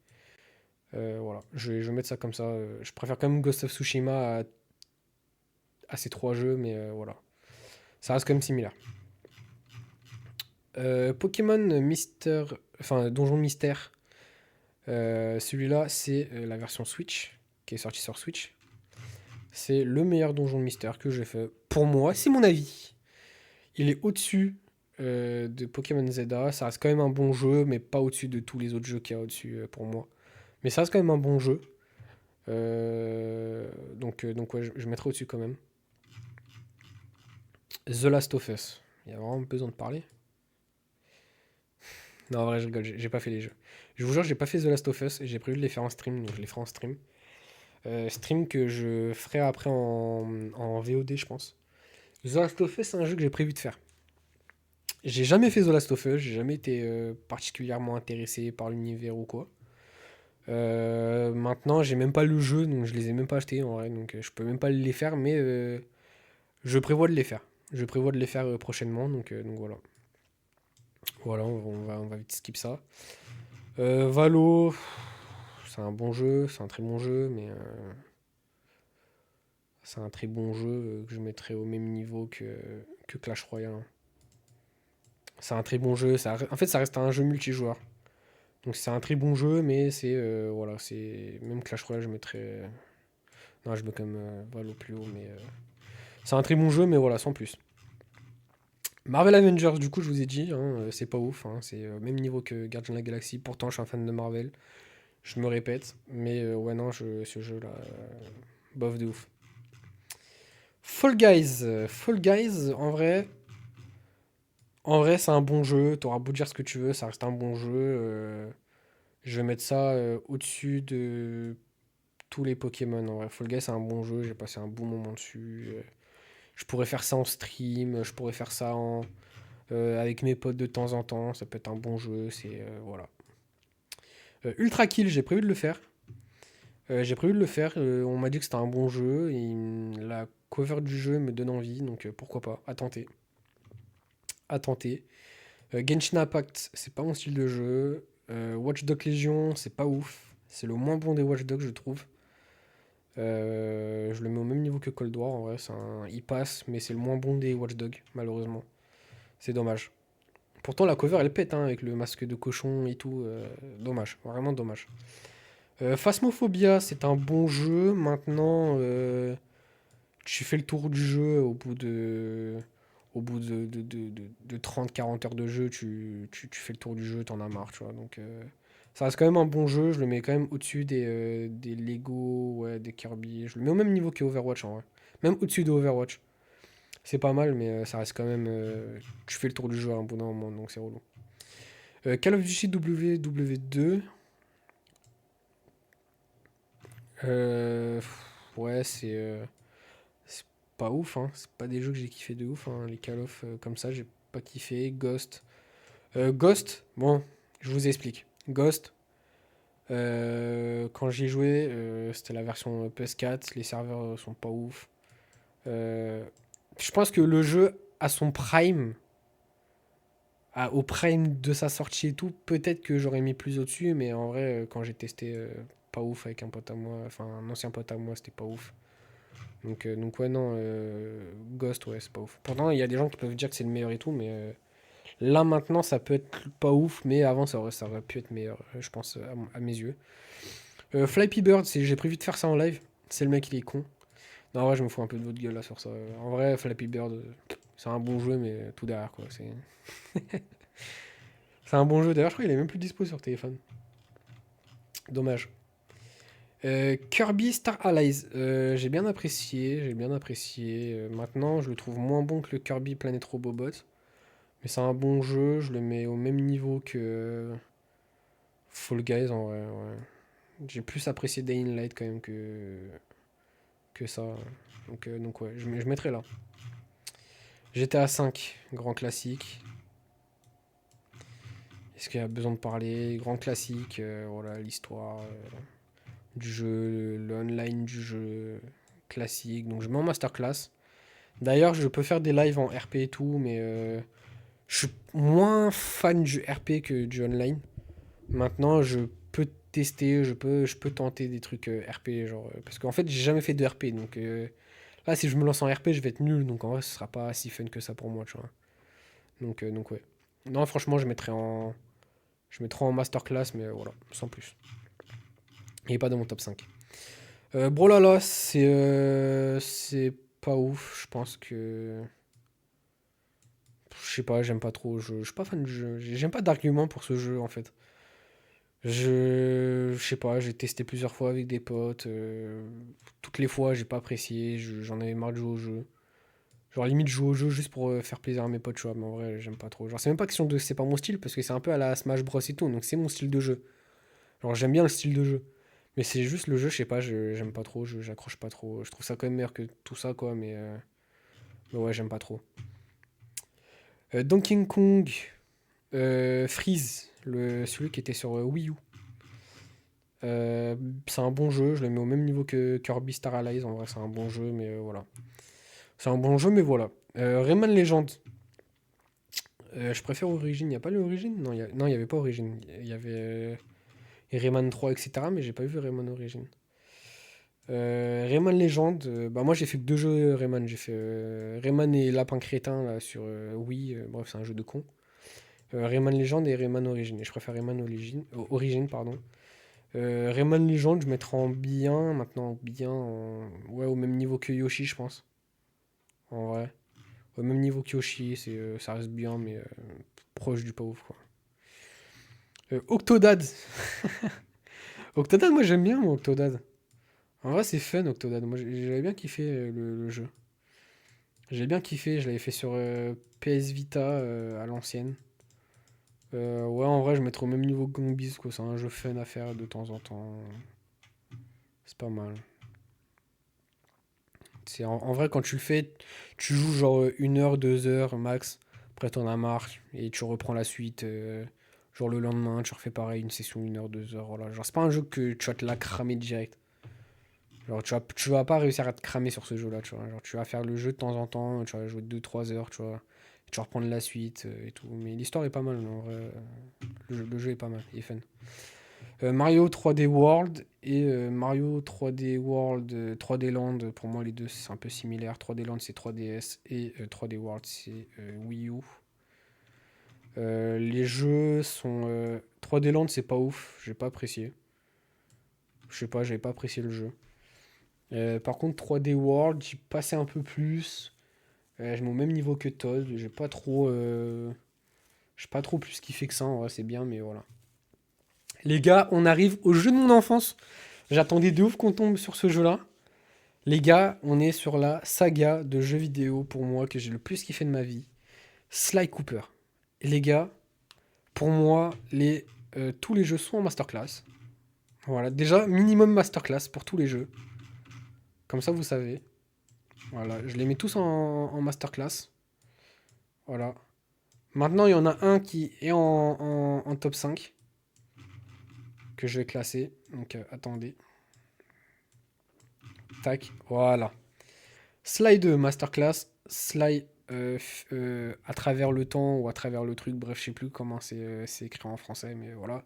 Voilà, je vais mettre ça comme ça. Je préfère quand même Ghost of Tsushima à ces trois jeux, mais voilà. Ça reste quand même similaire. Pokémon Mister, enfin Donjon Mystère, celui-là c'est la version Switch qui est sortie sur Switch. C'est le meilleur Donjon Mystère que j'ai fait. Pour moi, c'est mon avis. Il est au-dessus de Pokémon ZA. Ça reste quand même un bon jeu, mais pas au-dessus de tous les autres jeux qu'il y a au-dessus pour moi. Mais ça reste quand même un bon jeu. Donc ouais, je mettrai au-dessus quand même. The Last of Us. Il y a vraiment besoin de parler. Non, en vrai, je rigole, j'ai pas fait les jeux. Je vous jure, j'ai pas fait The Last of Us et j'ai prévu de les faire en stream, donc je les ferai en stream. Stream que je ferai après en VOD, je pense. The Last of Us, c'est un jeu que j'ai prévu de faire. J'ai jamais fait The Last of Us, j'ai jamais été particulièrement intéressé par l'univers ou quoi. Maintenant, j'ai même pas le jeu, donc je les ai même pas achetés en vrai, donc je peux même pas les faire, mais je prévois de les faire. Je prévois de les faire prochainement, donc voilà. Voilà, on va vite skip ça. Valo, c'est un bon jeu, c'est un très bon jeu, mais c'est un très bon jeu que je mettrais au même niveau que Clash Royale. C'est un très bon jeu, en fait ça reste un jeu multijoueur. Donc c'est un très bon jeu, mais voilà, c'est même Clash Royale, je mettrais. Non, je mets quand même Valo plus haut, mais c'est un très bon jeu, mais voilà, sans plus. Marvel Avengers, du coup, je vous ai dit, hein, c'est pas ouf, hein, c'est au même niveau que Guardian of the Galaxy. Pourtant, je suis un fan de Marvel, je me répète, mais ouais, non, ce jeu-là, bof de ouf. Fall Guys, en vrai, c'est un bon jeu. T'auras beau dire ce que tu veux, ça reste un bon jeu. Je vais mettre ça au-dessus de tous les Pokémon. En vrai, Fall Guys, c'est un bon jeu. J'ai passé un bon moment dessus. Je pourrais faire ça en stream. Je pourrais faire ça avec mes potes de temps en temps. Ça peut être un bon jeu. Voilà. Ultra Kill, j'ai prévu de le faire. On m'a dit que c'était un bon jeu. Et la cover du jeu me donne envie. Donc pourquoi pas. À tenter. À tenter. Genshin Impact, c'est pas mon style de jeu. Watch Dogs Legion, c'est pas ouf. C'est le moins bon des Watch Dogs, je trouve. Je le mets au même niveau que Cold War, en vrai. Il passe, mais c'est le moins bon des Watch Dogs, malheureusement. C'est dommage. Pourtant, la cover, elle pète, hein, avec le masque de cochon et tout. Dommage, vraiment dommage. Phasmophobia, c'est un bon jeu. Maintenant, tu fais le tour du jeu au bout de 30-40 heures de jeu, tu fais le tour du jeu, t'en as marre, tu vois. Donc, ça reste quand même un bon jeu. Je le mets quand même au-dessus des Lego, ouais, des Kirby. Je le mets au même niveau que Overwatch, en vrai. Même au-dessus de Overwatch. C'est pas mal, mais ça reste quand même. Tu fais le tour du jeu à un bon moment, donc c'est relou. Call of Duty WW2. Ouais, c'est pas ouf, hein. C'est pas des jeux que j'ai kiffé de ouf, hein. Les Call of comme ça, j'ai pas kiffé. Ghost, bon, je vous explique. Ghost, quand j'y ai joué, c'était la version PS4. Les serveurs sont pas ouf. Euh, je pense que le jeu, à son prime, au prime de sa sortie et tout, peut-être que j'aurais mis plus au-dessus, mais en vrai, quand j'ai testé, pas ouf avec un pote à moi, enfin un ancien pote à moi, c'était pas ouf. Donc ouais, non, Ghost, ouais, c'est pas ouf. Pourtant, il y a des gens qui peuvent dire que c'est le meilleur et tout, mais là maintenant, ça peut être pas ouf, mais avant, ça aurait pu être meilleur, je pense, à mes yeux. Flappy Bird, j'ai prévu de faire ça en live. C'est le mec, il est con. Non, ouais, je me fous un peu de votre gueule là sur ça. En vrai, Flappy Bird, c'est un bon jeu, mais tout derrière, quoi. C'est un bon jeu. D'ailleurs, je crois qu'il est même plus dispo sur téléphone. Dommage. Kirby Star Allies, j'ai bien apprécié, j'ai bien apprécié. Maintenant, je le trouve moins bon que le Kirby Planet Robobot, mais c'est un bon jeu, je le mets au même niveau que Fall Guys en vrai. Ouais. J'ai plus apprécié Day in Light quand même que ça. Donc ouais, je mettrai là. GTA 5, grand classique. Est-ce qu'il y a besoin de parler? Grand classique, voilà, l'histoire du jeu, le online du jeu classique. Donc je mets en masterclass. D'ailleurs, je peux faire des lives en RP et tout, mais je suis moins fan du RP que du online. Maintenant, je peux tester, je peux tenter des trucs RP, genre, parce qu'en fait, j'ai jamais fait de RP, donc là, si je me lance en RP, je vais être nul, donc en vrai, ce sera pas si fun que ça pour moi, tu vois. Donc ouais. Non, franchement, je mettrai en masterclass, mais voilà, sans plus. Il est pas dans mon top 5. Brawlhalla, c'est pas ouf, je pense que. Je sais pas, j'aime pas trop. Je suis pas fan du jeu. J'aime pas d'argument pour ce jeu en fait. Je sais pas, j'ai testé plusieurs fois avec des potes. Toutes les fois, j'ai pas apprécié. J'en avais marre de jouer au jeu. Genre, limite, je joue au jeu juste pour faire plaisir à mes potes, tu vois. Mais en vrai, j'aime pas trop. Genre, c'est même pas question de c'est pas mon style parce que c'est un peu à la Smash Bros et tout. Donc, c'est mon style de jeu. Genre, j'aime bien le style de jeu. Mais c'est juste le jeu, je sais pas, j'aime pas trop. J'accroche pas trop. Je trouve ça quand même meilleur que tout ça, quoi. Mais ouais, j'aime pas trop. Donkey Kong. Freeze, celui qui était sur Wii U. Euh, c'est un bon jeu, je le mets au même niveau que Kirby Star Allies. En vrai, c'est un bon jeu, mais voilà. C'est un bon jeu, mais voilà. Rayman Legend. Je préfère Origin. Il n'y a pas l'Origin? Non, non, il n'y avait pas Origin. Il y avait Rayman 3, etc. Mais j'ai pas vu Rayman Origin. Rayman Legend. Bah, moi, j'ai fait que deux jeux Rayman. J'ai fait Rayman et Lapin Crétin là, sur Wii. Bref, c'est un jeu de con. Rayman Legend et Rayman Origin. Et je préfère Rayman Origin, pardon. Rayman Legend, je mettrai en bien, maintenant bien, ouais, au même niveau que Yoshi, je pense. En vrai. Au même niveau que Yoshi, ça reste bien, mais proche du pas ouf, quoi. Octodad. Octodad, moi j'aime bien, mon Octodad. En vrai, c'est fun, Octodad. Moi, j'avais bien kiffé le jeu. J'ai bien kiffé, je l'avais fait sur PS Vita à l'ancienne. Ouais, en vrai, je mettrais au même niveau que Gombiz, quoi. C'est un jeu fun à faire de temps en temps. C'est pas mal. En vrai, quand tu le fais, tu joues genre 1 heure, 2 heures max. Après, t'en as marre et tu reprends la suite. Genre le lendemain, tu refais pareil, une session 1 heure, 2 heures. Voilà. Genre, c'est pas un jeu que tu vas te la cramer direct. Genre, tu vas pas réussir à te cramer sur ce jeu-là, tu vois. Genre, tu vas faire le jeu de temps en temps, tu vas jouer 2 3 heures, tu vois. Tu vas reprendre la suite et tout. Mais l'histoire est pas mal, en vrai. Le jeu est pas mal, il est fun. Mario 3D World et Mario 3D World, 3D Land, pour moi les deux c'est un peu similaire. 3D Land c'est 3DS et 3D World c'est Wii U. Les jeux sont... 3D Land c'est pas ouf, j'ai pas apprécié. Je sais pas, j'avais pas apprécié le jeu. Par contre 3D World, j'y passais un peu plus. Je mets au même niveau que Todd, j'ai pas trop plus kiffé que ça, en vrai c'est bien mais voilà. Les gars, on arrive au jeu de mon enfance. J'attendais de ouf qu'on tombe sur ce jeu-là. Les gars, on est sur la saga de jeux vidéo pour moi que j'ai le plus kiffé de ma vie. Sly Cooper. Et les gars, pour moi, tous les jeux sont en masterclass. Voilà, déjà, minimum masterclass pour tous les jeux. Comme ça, vous savez. Voilà, je les mets tous en masterclass. Voilà. Maintenant, il y en a un qui est en top 5 que je vais classer. Donc, attendez. Tac, voilà. Sly 2 masterclass. Sly à travers le temps ou à travers le truc, bref, je sais plus comment c'est écrit en français, mais voilà.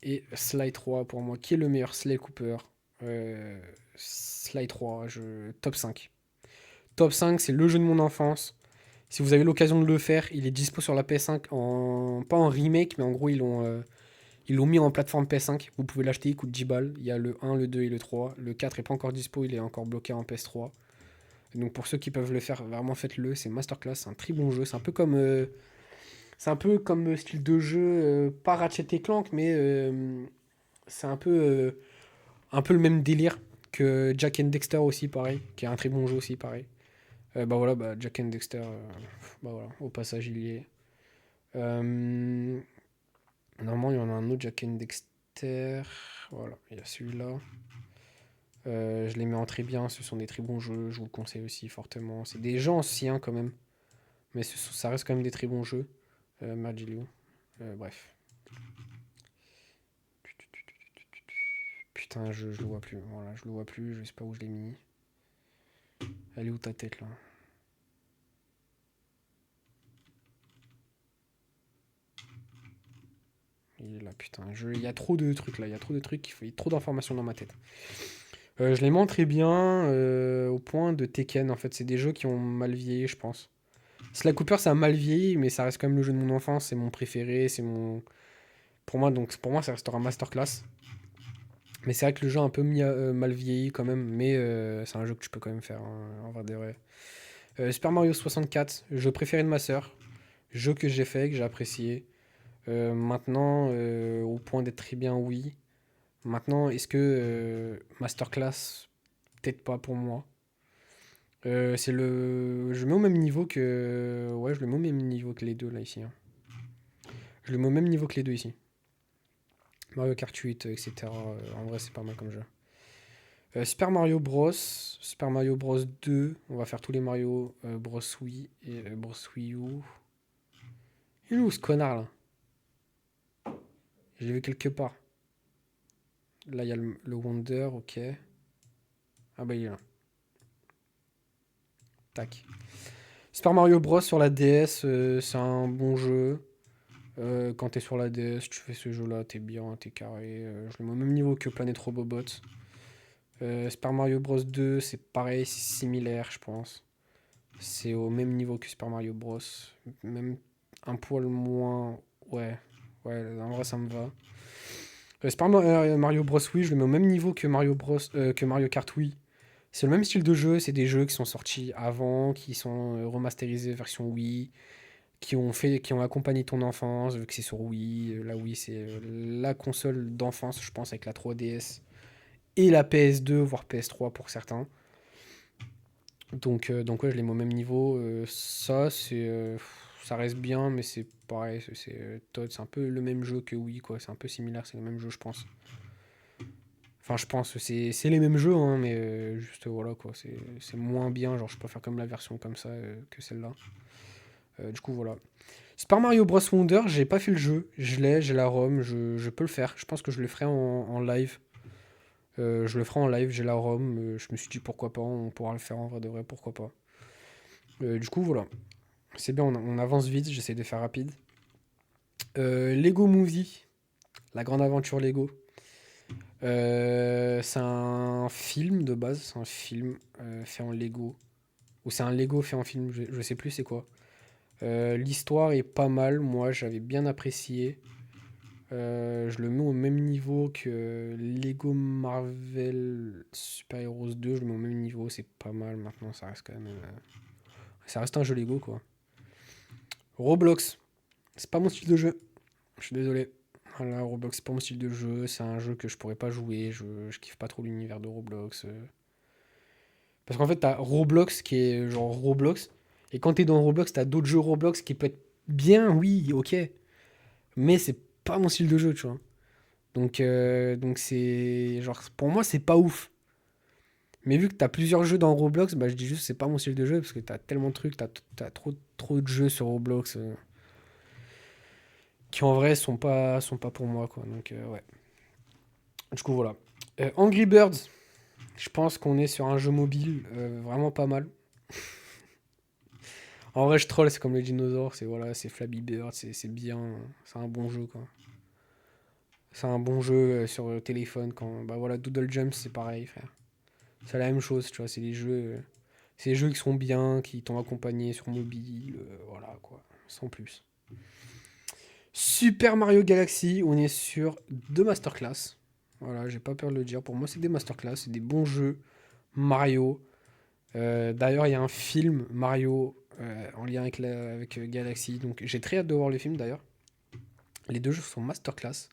Et Sly 3 pour moi, qui est le meilleur Sly Cooper? Euh, Sly 3, top 5. Top 5, c'est le jeu de mon enfance. Si vous avez l'occasion de le faire, il est dispo sur la PS5 pas en remake, mais en gros ils l'ont mis en plateforme PS5. Vous pouvez l'acheter, il coûte 10 balles. Il y a le 1, le 2 et le 3. Le 4 est pas encore dispo, il est encore bloqué en PS3. Donc pour ceux qui peuvent le faire, vraiment faites-le. C'est Masterclass, c'est un très bon jeu. C'est un peu comme style de jeu, pas Ratchet et Clank, mais c'est un peu le même délire que Jack and Dexter aussi, pareil, qui est un très bon jeu aussi, pareil. Bah voilà, bah, Jack and Dexter, bah voilà, au passage il y est. Euh, Normalement il y en a un autre, Jack and Dexter. Voilà, il y a celui-là. Je les mets en très bien, ce sont des très bons jeux, je vous le conseille aussi fortement. C'est des jeux anciens quand même, mais ça reste quand même des très bons jeux. Magilio. Bref. Putain, je le vois plus. Voilà, je le vois plus, je sais pas où je l'ai mis. Elle est où ta tête là? Il est là, putain. Il y a trop de trucs là, il y a trop de trucs, il y a trop d'informations dans ma tête. Je les mets très bien au point de Tekken. En fait, c'est des jeux qui ont mal vieilli, je pense. Sly Cooper, ça a mal vieilli, mais ça reste quand même le jeu de mon enfance. C'est mon préféré, c'est mon. Pour moi, ça restera masterclass. Mais c'est vrai que le jeu a un peu mal vieilli quand même, mais c'est un jeu que tu peux quand même faire en vrai de vrai. Super Mario 64, jeu préféré de ma sœur. Jeu que j'ai fait, que j'ai apprécié. Maintenant, au point d'être très bien, oui. Maintenant, est-ce que Masterclass, peut-être pas pour moi. Je le mets au même niveau que. Ouais, je le mets au même niveau que les deux là ici, hein. Je le mets au même niveau que les deux ici. Mario Kart 8, etc. En vrai, c'est pas mal comme jeu. Super Mario Bros. Super Mario Bros 2. On va faire tous les Mario Bros Wii et Bros Wii U. Il est où ce connard là? Je l'ai vu quelque part. Là, il y a le Wonder, ok. Ah bah il est là. Tac. Super Mario Bros sur la DS, c'est un bon jeu. Quand t'es sur la DS, tu fais ce jeu-là, t'es bien, t'es carré. Je le mets au même niveau que Planet Robobot. Super Mario Bros 2, c'est pareil, c'est similaire, je pense. C'est au même niveau que Super Mario Bros. Même un poil moins. Ouais, ouais, en vrai, ça me va. Mario Bros. Wii, je le mets au même niveau que que Mario Kart Wii. C'est le même style de jeu, c'est des jeux qui sont sortis avant, qui sont remasterisés version Wii, qui ont accompagné ton enfance, vu que c'est sur Wii. La Wii, c'est la console d'enfance, je pense, avec la 3DS et la PS2, voire PS3 pour certains. Donc ouais, je les mets au même niveau. Ça reste bien, mais c'est pareil, Todd, c'est un peu le même jeu que Wii, quoi. C'est un peu similaire, c'est le même jeu, je pense. Enfin, je pense, c'est les mêmes jeux, hein, mais juste voilà, quoi. C'est moins bien, genre, je préfère comme la version comme ça que celle-là. Du coup, voilà. Super Mario Bros. Wonder, j'ai pas fait le jeu. J'ai la ROM, je peux le faire. Je pense que je le ferai en live. Je le ferai en live, j'ai la ROM. Je me suis dit pourquoi pas, on pourra le faire en vrai de vrai, pourquoi pas. Du coup, voilà. C'est bien, on avance vite, j'essaie de faire rapide. Lego Movie, la grande aventure Lego. C'est un film de base, c'est un film fait en Lego. Ou c'est un Lego fait en film, je sais plus c'est quoi. L'histoire est pas mal, moi j'avais bien apprécié. Je le mets au même niveau que Lego Marvel Super Heroes 2, je le mets au même niveau, c'est pas mal maintenant, ça reste quand même. Ça reste un jeu Lego quoi. Roblox, c'est pas mon style de jeu, je suis désolé. Voilà, Roblox, c'est pas mon style de jeu, c'est un jeu que je pourrais pas jouer, je kiffe pas trop l'univers de Roblox. Parce qu'en fait, t'as Roblox qui est genre Roblox, et quand t'es dans Roblox, t'as d'autres jeux Roblox qui peuvent être bien, oui, ok, mais c'est pas mon style de jeu, tu vois. Donc c'est. Genre, pour moi, c'est pas ouf. Mais vu que t'as plusieurs jeux dans Roblox, bah je dis juste c'est pas mon style de jeu parce que t'as tellement de trucs, t'as trop de jeux sur Roblox qui en vrai sont pas pour moi quoi. Donc ouais. Du coup voilà. Angry Birds, je pense qu'on est sur un jeu mobile vraiment pas mal. En vrai, je troll, c'est comme les dinosaures, c'est voilà, c'est Flappy Bird, c'est bien, c'est un bon jeu quoi. C'est un bon jeu sur téléphone quand bah voilà, Doodle Jump c'est pareil, frère. C'est la même chose, tu vois, c'est des jeux qui sont bien, qui t'ont accompagné sur mobile, voilà quoi, sans plus. Super Mario Galaxy, on est sur deux masterclass. Voilà, j'ai pas peur de le dire. Pour moi, c'est des masterclass, c'est des bons jeux Mario. D'ailleurs, il y a un film Mario en lien avec Galaxy, donc j'ai très hâte de voir le film d'ailleurs. Les deux jeux sont masterclass.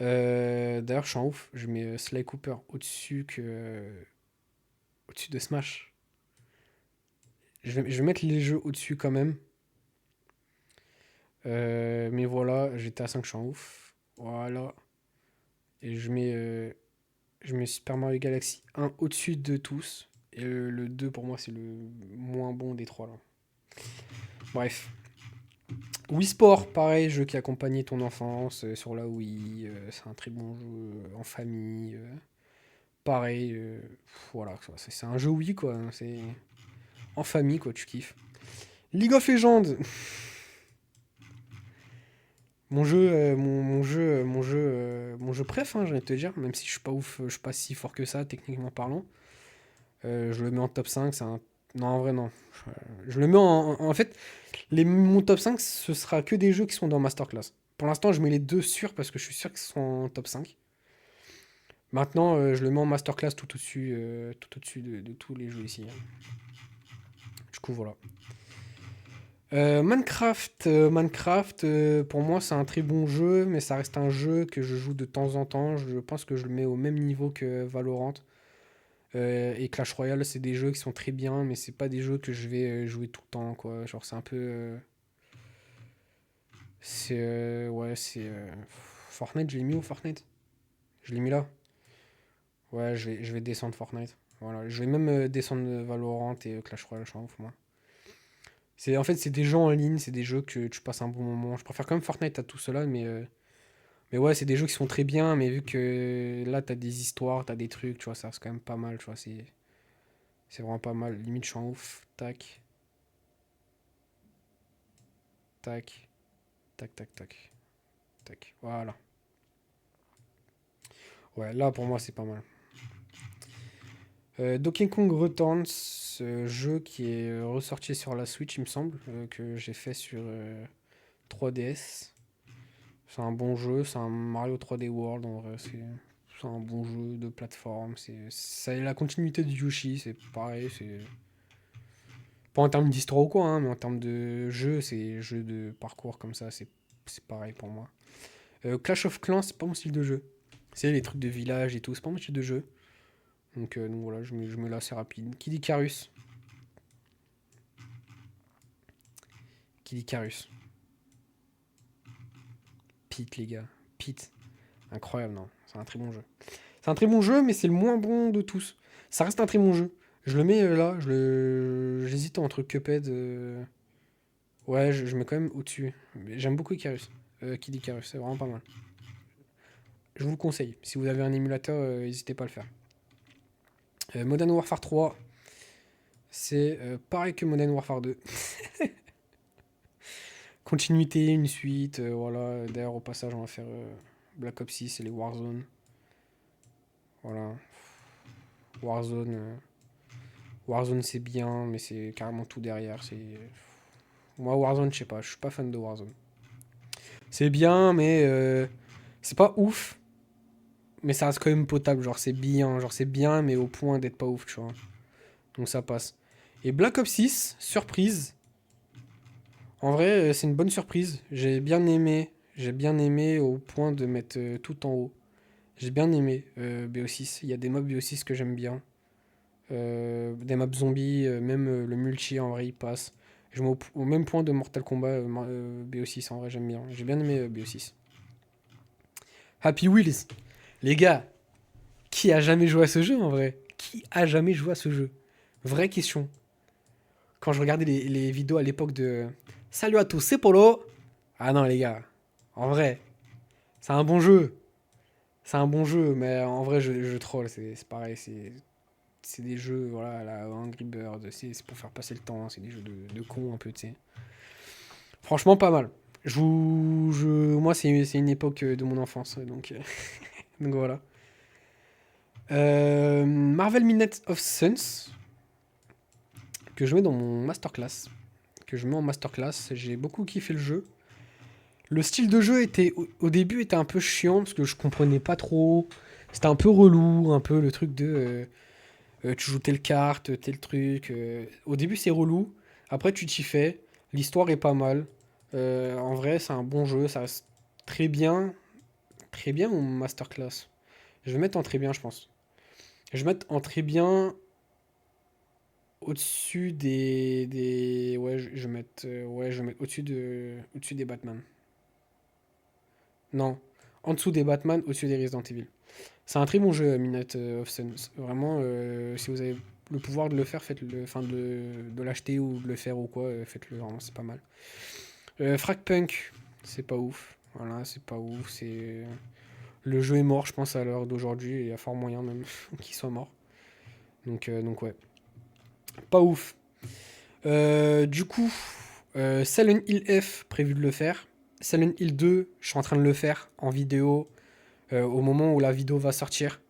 D'ailleurs, je suis en ouf. Je mets Sly Cooper au-dessus de Smash. Je vais mettre les jeux au-dessus quand même. Mais voilà, j'étais à 5, je suis en ouf. Voilà. Et je mets Super Mario Galaxy 1 au-dessus de tous. Et le 2 pour moi c'est le moins bon des trois là. Bref. Wii Sport, pareil, jeu qui accompagnait ton enfance sur la Wii. C'est un très bon jeu en famille. Pareil, voilà, c'est un jeu Wii quoi. C'est en famille quoi, tu kiffes. League of Legends, mon jeu préf, hein, j'ai envie de te dire, même si je suis pas ouf, je suis pas si fort que ça techniquement parlant. Je le mets en top 5, c'est un. Non, en vrai, non. Je le mets en fait, mon top 5, ce sera que des jeux qui sont dans Masterclass. Pour l'instant, je mets les deux sûrs parce que je suis sûr qu'ils sont en top 5. Maintenant, je le mets en Masterclass tout au-dessus de tous les jeux ici, hein. Du coup, voilà. Minecraft, pour moi, c'est un très bon jeu, mais ça reste un jeu que je joue de temps en temps. Je pense que je le mets au même niveau que Valorant. Et Clash Royale, c'est des jeux qui sont très bien, mais c'est pas des jeux que je vais jouer tout le temps, quoi. Genre, c'est un peu. Ouais, Fortnite, je l'ai mis où Fortnite? Je l'ai mis là. Ouais, je vais descendre Fortnite. Voilà. Je vais même descendre Valorant et Clash Royale, je suis en ouf, moi. En fait, c'est des jeux en ligne, c'est des jeux que tu passes un bon moment. Je préfère quand même Fortnite à tout cela, mais ouais, c'est des jeux qui sont très bien, mais vu que là, t'as des histoires, t'as des trucs, tu vois, ça reste quand même pas mal, tu vois, c'est vraiment pas mal. Limite, je suis en ouf. Tac, tac, tac, tac, tac, tac. Voilà. Ouais, là, pour moi, c'est pas mal. Donkey Kong Returns, jeu qui est ressorti sur la Switch, il me semble, que j'ai fait sur 3DS. C'est un bon jeu, c'est un Mario 3D World en vrai, c'est un bon jeu de plateforme. C'est la continuité de Yoshi, c'est pareil, c'est pas en termes d'histoire ou quoi, hein, mais en termes de jeu, c'est jeu de parcours comme ça, c'est pareil pour moi. Clash of Clans, c'est pas mon style de jeu. C'est les trucs de village et tout, c'est pas mon style de jeu. Donc voilà, je me là assez rapide. Kid Icarus. Kid Icarus. Pete, les gars. Pete. Incroyable, non. C'est un très bon jeu. C'est un très bon jeu, mais c'est le moins bon de tous. Ça reste un très bon jeu. Je le mets là, j'hésite entre Cuphead. Ouais, je mets quand même au-dessus. Mais j'aime beaucoup Icarus. Kid Icarus, c'est vraiment pas mal. Je vous le conseille. Si vous avez un émulateur, n'hésitez pas à le faire. Modern Warfare 3, c'est pareil que Modern Warfare 2. Continuité, une suite, voilà. D'ailleurs, au passage, on va faire Black Ops 6 et les Warzone. Voilà. Warzone, Warzone c'est bien, mais c'est carrément tout derrière. Moi, Warzone, je sais pas, je suis pas fan de Warzone. C'est bien, mais c'est pas ouf, mais ça reste quand même potable. Genre c'est bien, mais au point d'être pas ouf, tu vois. Donc ça passe. Et Black Ops 6, surprise. En vrai, c'est une bonne surprise. J'ai bien aimé au point de mettre tout en haut. J'ai bien aimé BO6. Il y a des mobs BO6 que j'aime bien. Des maps zombies, même le multi en vrai il passe. Je mets au même point de Mortal Kombat BO6 en vrai j'aime bien. J'ai bien aimé BO6. Happy Wheels. Les gars, qui a jamais joué à ce jeu en vrai? Qui a jamais joué à ce jeu? Vraie question. Quand je regardais les vidéos à l'époque de Salut à tous, c'est Polo. Ah non les gars, en vrai, c'est un bon jeu. C'est un bon jeu, mais en vrai je troll, c'est pareil, c'est. c'est des jeux, voilà, la Angry Bird, c'est pour faire passer le temps, c'est des jeux de cons un peu, tu sais. Franchement, pas mal. Moi, c'est une époque de mon enfance, donc voilà. Marvel Midnight of Suns, que je mets dans mon masterclass. Que je mets en masterclass. J'ai beaucoup kiffé le jeu. Le style de jeu au début était un peu chiant parce que je comprenais pas trop. C'était un peu relou, un peu le truc de tu joues telle carte, tel truc. Au début c'est relou. Après tu t'y fais. L'histoire est pas mal. En vrai c'est un bon jeu. Ça reste très bien. Très bien mon masterclass. Je vais mettre en très bien je pense. Je vais mettre en très bien au-dessus Ouais, je vais mettre au-dessus des Batman. Non. En dessous des Batman, au-dessus des Resident Evil. C'est un très bon jeu, Midnight of Suns. Vraiment, si vous avez le pouvoir de le faire, faites-le. Enfin, de l'acheter ou de le faire ou quoi, faites-le. Vraiment, c'est pas mal. Fragpunk, c'est pas ouf. Voilà, c'est pas ouf. Le jeu est mort, je pense, à l'heure d'aujourd'hui. Et il y a fort moyen même qu'il soit mort. Donc ouais. Pas ouf. Du coup, Silent Hill F, prévu de le faire. Silent Hill 2, je suis en train de le faire en vidéo au moment où la vidéo va sortir.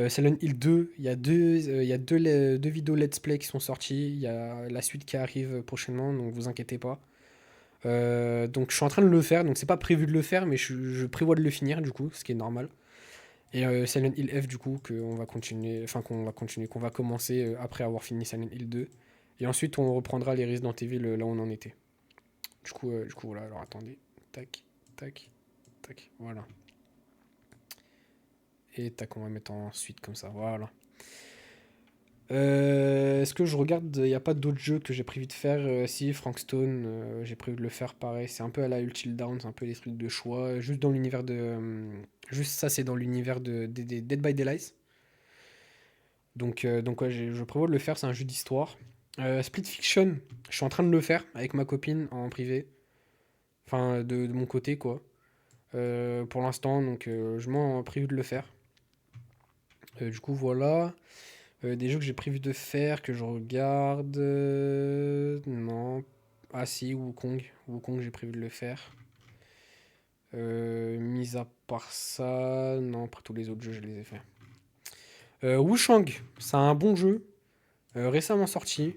Silent Hill 2, il y a deux vidéos let's play qui sont sorties. Il y a la suite qui arrive prochainement, donc vous inquiétez pas. Donc je suis en train de le faire, donc c'est pas prévu de le faire, mais je prévois de le finir du coup, ce qui est normal. Et Silent Hill F du coup, qu'on va commencer après avoir fini Silent Hill 2. Et ensuite on reprendra les Resident Evil là où on en était. Du coup voilà, alors attendez. Tac, tac, tac, voilà. Et tac, on va mettre en suite comme ça, voilà. Est-ce que je regarde, il n'y a pas d'autres jeux que j'ai prévu de faire si, Frankstone, j'ai prévu de le faire pareil. C'est un peu à la Until Dawn, c'est un peu des trucs de choix. Juste dans l'univers de. Juste ça, c'est dans l'univers de Dead by Daylight. Donc ouais, je prévois de le faire, c'est un jeu d'histoire. Split Fiction, je suis en train de le faire avec ma copine en privé. Enfin, de mon côté, quoi. Pour l'instant, donc je m'en prévu de le faire. Du coup, voilà. Des jeux que j'ai prévu de faire, que je regarde. Non. Ah si, Wukong. Wukong, j'ai prévu de le faire. Mis à part ça, non, après tous les autres jeux, je les ai fait. Wushang, c'est un bon jeu. Récemment sorti.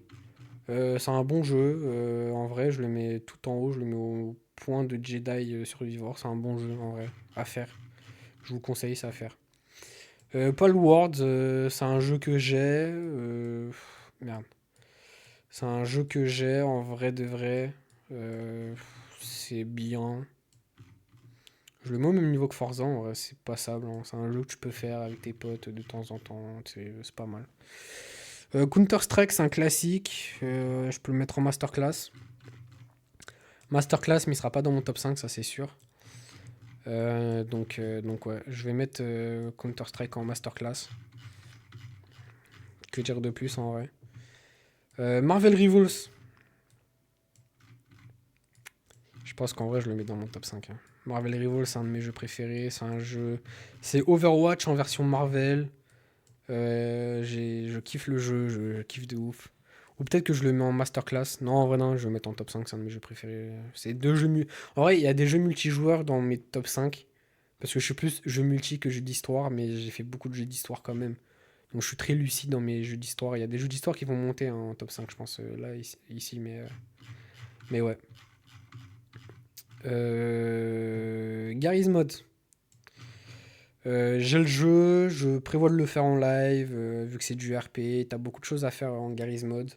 C'est un bon jeu. En vrai, je le mets tout en haut. Je le mets au point de Jedi Survivor. C'est un bon jeu, en vrai, à faire. Je vous conseille ça à faire. Palworld, c'est un jeu que j'ai. Merde. C'est un jeu que j'ai en vrai de vrai. C'est bien. Je le mets au même niveau que Forza, en vrai, c'est passable, hein. C'est un jeu que tu peux faire avec tes potes de temps en temps. C'est pas mal. Counter-Strike, c'est un classique. Je peux le mettre en masterclass. Masterclass, mais il sera pas dans mon top 5, ça c'est sûr. Donc ouais, je vais mettre Counter-Strike en masterclass. Que dire de plus en vrai? Marvel Rivals. Je pense qu'en vrai, je le mets dans mon top 5, hein. Marvel Rivals, c'est un de mes jeux préférés. C'est un jeu. C'est Overwatch en version Marvel. Je kiffe le jeu, je kiffe de ouf. Ou peut-être que je le mets en masterclass. Non, en vrai, non, je vais le mettre en top 5, c'est un de mes jeux préférés. C'est deux jeux. En vrai, il y a des jeux multijoueurs dans mes top 5. Parce que je suis plus jeu multi que jeu d'histoire, mais j'ai fait beaucoup de jeux d'histoire quand même. Donc je suis très lucide dans mes jeux d'histoire. Il y a des jeux d'histoire qui vont monter hein, en top 5, je pense, là, ici, mais ouais. Garry's Mod. J'ai le jeu, je prévois de le faire en live, vu que c'est du RP, t'as beaucoup de choses à faire en Garry's Mod.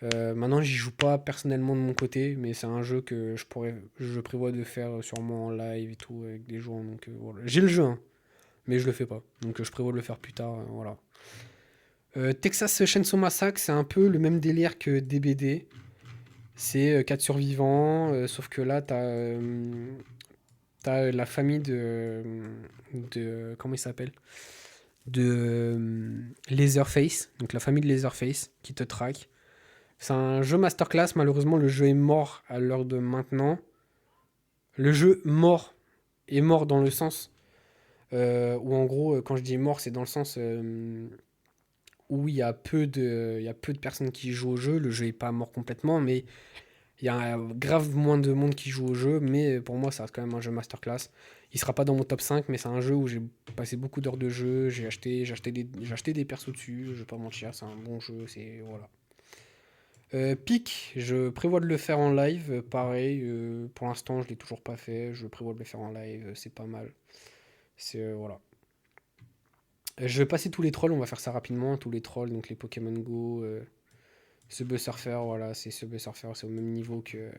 Maintenant, j'y joue pas personnellement de mon côté, mais c'est un jeu que je prévois de faire sûrement en live et tout, avec des joueurs. Donc voilà. J'ai le jeu, hein, mais je le fais pas. Donc je prévois de le faire plus tard, voilà. Texas Chainsaw Massacre, c'est un peu le même délire que DBD. C'est 4 survivants, sauf que là, t'as la famille comment il s'appelle? De Leatherface, donc la famille de Leatherface qui te traque. C'est un jeu masterclass, malheureusement le jeu est mort à l'heure de maintenant. Le jeu mort est mort dans le sens où en gros quand je dis mort c'est dans le sens où il y a peu de personnes qui jouent au jeu. Le jeu est pas mort complètement, mais il y a grave moins de monde qui joue au jeu. Mais pour moi, ça reste quand même un jeu masterclass. Il sera pas dans mon top 5, mais c'est un jeu où j'ai passé beaucoup d'heures de jeu. J'ai acheté des persos dessus, je vais pas mentir, c'est un bon jeu. Voilà. Peak, je prévois de le faire en live. Pareil, pour l'instant, je l'ai toujours pas fait. Je prévois de le faire en live, c'est pas mal. Voilà. Je vais passer tous les trolls, on va faire ça rapidement. Tous les trolls, donc les Pokémon Go, Subway Surfer, voilà, c'est Subway Surfer, c'est au même niveau que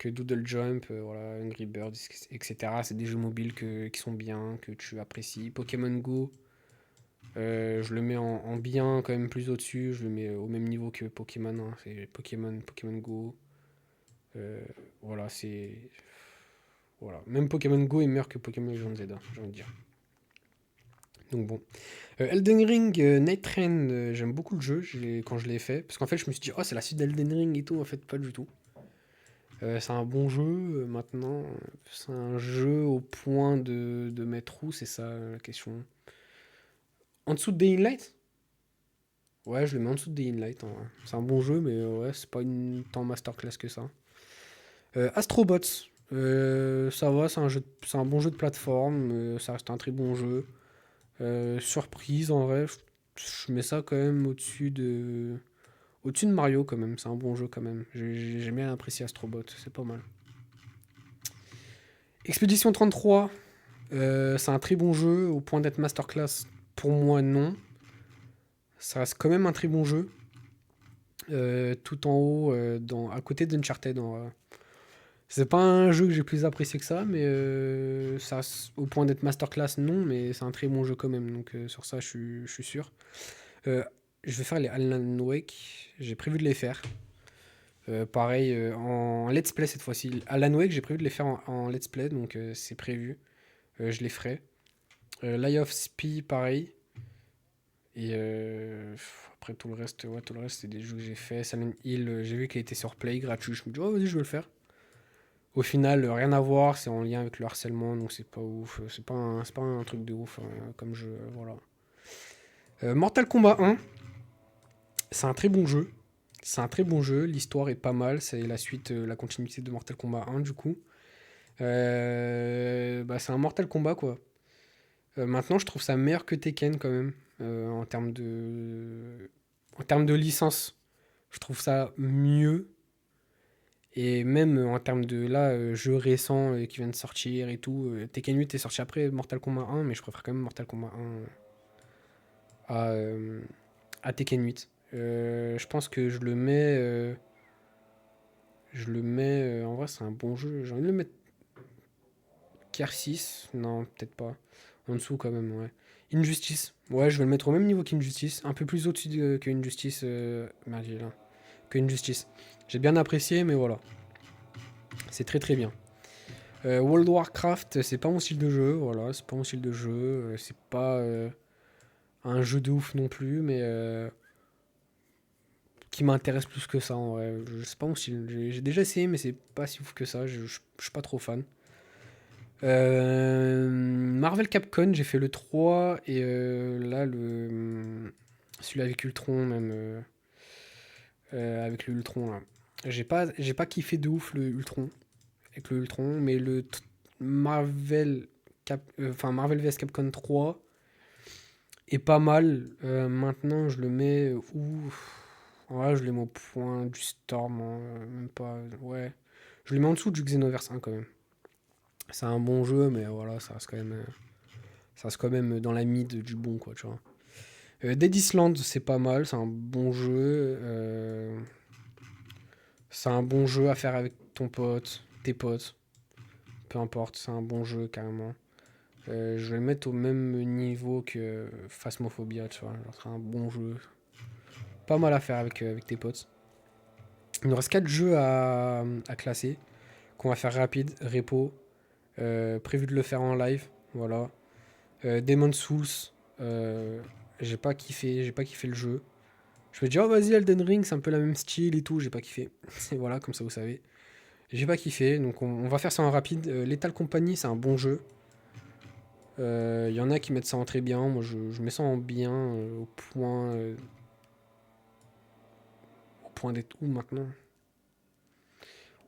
Doodle Jump, voilà, Angry Birds, etc. C'est des jeux mobiles qui sont bien, que tu apprécies. Pokémon Go, je le mets en bien quand même plus au-dessus. Je le mets au même niveau que Pokémon, hein. C'est Pokémon Go. Euh, voilà, c'est. Voilà. Même Pokémon Go est meilleur que Pokémon Legends Z, hein, j'ai envie de dire. Donc bon. Elden Ring, Night Train, j'aime beaucoup le jeu quand je l'ai fait. Parce qu'en fait, je me suis dit, oh, c'est la suite d'Elden Ring et tout. En fait, pas du tout. C'est un bon jeu maintenant. C'est un jeu au point de mettre où, c'est ça la question. En dessous de Dying Light. Ouais, je le mets en dessous de Dying Light, en vrai. C'est un bon jeu, mais ouais, c'est pas une tant masterclass que ça. Astrobots. Ça va, c'est un bon jeu de plateforme. Ça reste un très bon jeu. Surprise, en vrai, je mets ça quand même au-dessus de Mario quand même. C'est un bon jeu quand même. J'ai bien apprécié Astrobot, c'est pas mal. Expédition 33, c'est un très bon jeu. Au point d'être masterclass, pour moi, non. Ça reste quand même un très bon jeu. Tout en haut, à côté d'Uncharted. C'est pas un jeu que j'ai plus apprécié que ça, mais au point d'être masterclass, non, mais c'est un très bon jeu quand même. Donc sur ça, je suis sûr. Euh, je vais faire les Alan Wake. J'ai prévu de les faire. Pareil, en let's play cette fois-ci. Alan Wake, j'ai prévu de les faire en let's play, donc c'est prévu. Je les ferai. Lie of Spee, pareil. Et après tout le reste, ouais, tout le reste, c'est des jeux que j'ai fait. Silent Hill, j'ai vu qu'il était sur Play gratuit. Je me dis, oh, vas-y, je vais le faire. Au final, rien à voir, c'est en lien avec le harcèlement, donc c'est pas ouf. C'est pas un truc de ouf comme jeu, voilà. Mortal Kombat 1, c'est un très bon jeu. C'est un très bon jeu, l'histoire est pas mal, c'est la suite, la continuité de Mortal Kombat 1 du coup. Bah, c'est un Mortal Kombat quoi. Maintenant, je trouve ça meilleur que Tekken quand même, en termes de licence. Je trouve ça mieux. Et même en termes de là, jeux récents qui viennent de sortir et tout. Tekken 8 est sorti après Mortal Kombat 1, mais je préfère quand même Mortal Kombat 1 à Tekken 8. Je pense que je le mets. En vrai, c'est un bon jeu. J'ai envie de le mettre Tier 6. Non, peut-être pas. En dessous, quand même, ouais. Injustice. Ouais, je vais le mettre au même niveau qu'Injustice. Un peu plus au-dessus qu'Injustice. Merde, j'ai là. Qu'Injustice. J'ai bien apprécié, mais voilà. C'est très très bien. World of Warcraft, c'est pas mon style de jeu. Voilà, c'est pas mon style de jeu. C'est pas un jeu de ouf non plus, mais qui m'intéresse plus que ça en vrai. C'est pas mon style. J'ai déjà essayé, mais c'est pas si ouf que ça. Je suis pas trop fan. Marvel Capcom, j'ai fait le 3 et là, celui avec Ultron, même. Avec le Ultron, là. J'ai pas kiffé de ouf le Ultron. Avec le Ultron, mais Marvel, enfin, Marvel vs Capcom 3 est pas mal. Maintenant, je le mets où? Ouais, je le mets au point du Storm, hein, même pas. Ouais. Je le mets en dessous du Xenoverse 1 quand même. C'est un bon jeu, mais voilà, ça reste quand même dans la mid du bon, quoi, tu vois. Dead Island, c'est pas mal, c'est un bon jeu. C'est un bon jeu à faire avec ton pote, tes potes, peu importe, c'est un bon jeu carrément. Je vais le mettre au même niveau que Phasmophobia, tu vois. Genre, c'est un bon jeu. Pas mal à faire avec tes potes. Il nous reste 4 jeux à classer, qu'on va faire rapide, repo. Prévu de le faire en live, voilà. Demon's Souls, euh, j'ai pas kiffé le jeu. Je me dis, oh vas-y, Elden Ring, c'est un peu la même style et tout, j'ai pas kiffé. Et voilà, comme ça vous savez. J'ai pas kiffé, donc on va faire ça en rapide. Lethal Company, c'est un bon jeu. Il y en a qui mettent ça en très bien. Moi, je mets ça en bien au point d'être où maintenant?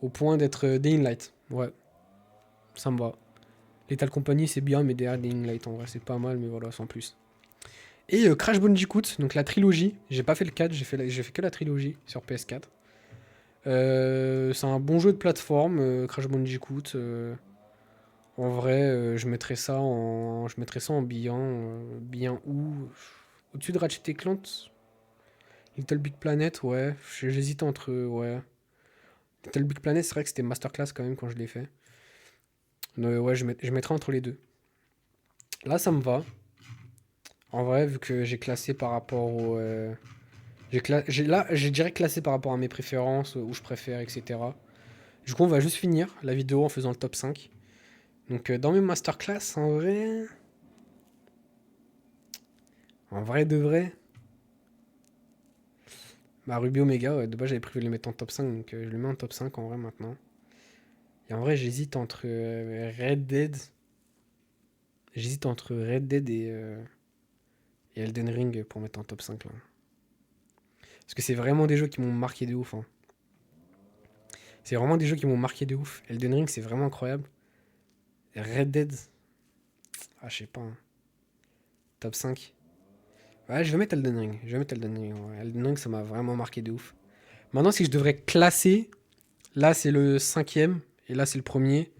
Au point d'être Dying Light. Ouais, ça me va. Lethal Company, c'est bien, mais derrière Dying Light, en vrai, c'est pas mal, mais voilà, sans plus. Et Crash Bandicoot, donc la trilogie. J'ai pas fait le 4, j'ai fait que la trilogie sur PS4. C'est un bon jeu de plateforme, Crash Bandicoot. En vrai, je mettrais ça en bien. Bien où? Au-dessus de Ratchet et Clank? Little Big Planet, ouais. J'hésite entre. Ouais. Little Big Planet, c'est vrai que c'était masterclass quand même quand je l'ai fait. Ouais, je mettrais entre les deux. Là, ça me va. En vrai, vu que j'ai classé par rapport au. Là, j'ai direct classé par rapport à mes préférences, où je préfère, etc. Du coup, on va juste finir la vidéo en faisant le top 5. Donc, dans mes masterclass, en vrai. En vrai de vrai. Bah, Ruby Omega, ouais, de base, j'avais prévu de le mettre en top 5, donc je le mets en top 5 en vrai maintenant. Et en vrai, j'hésite entre Red Dead. J'hésite entre Red Dead et Elden Ring pour mettre en top 5 là. Parce que c'est vraiment des jeux qui m'ont marqué de ouf, hein. C'est vraiment des jeux qui m'ont marqué de ouf. Elden Ring, c'est vraiment incroyable. Red Dead, ah, je sais pas, hein. Top 5. Ouais, je vais mettre Elden Ring. Je vais mettre Elden Ring. Ouais. Elden Ring, ça m'a vraiment marqué de ouf. Maintenant, si je devrais classer, là, c'est le cinquième. Et là, c'est le premier.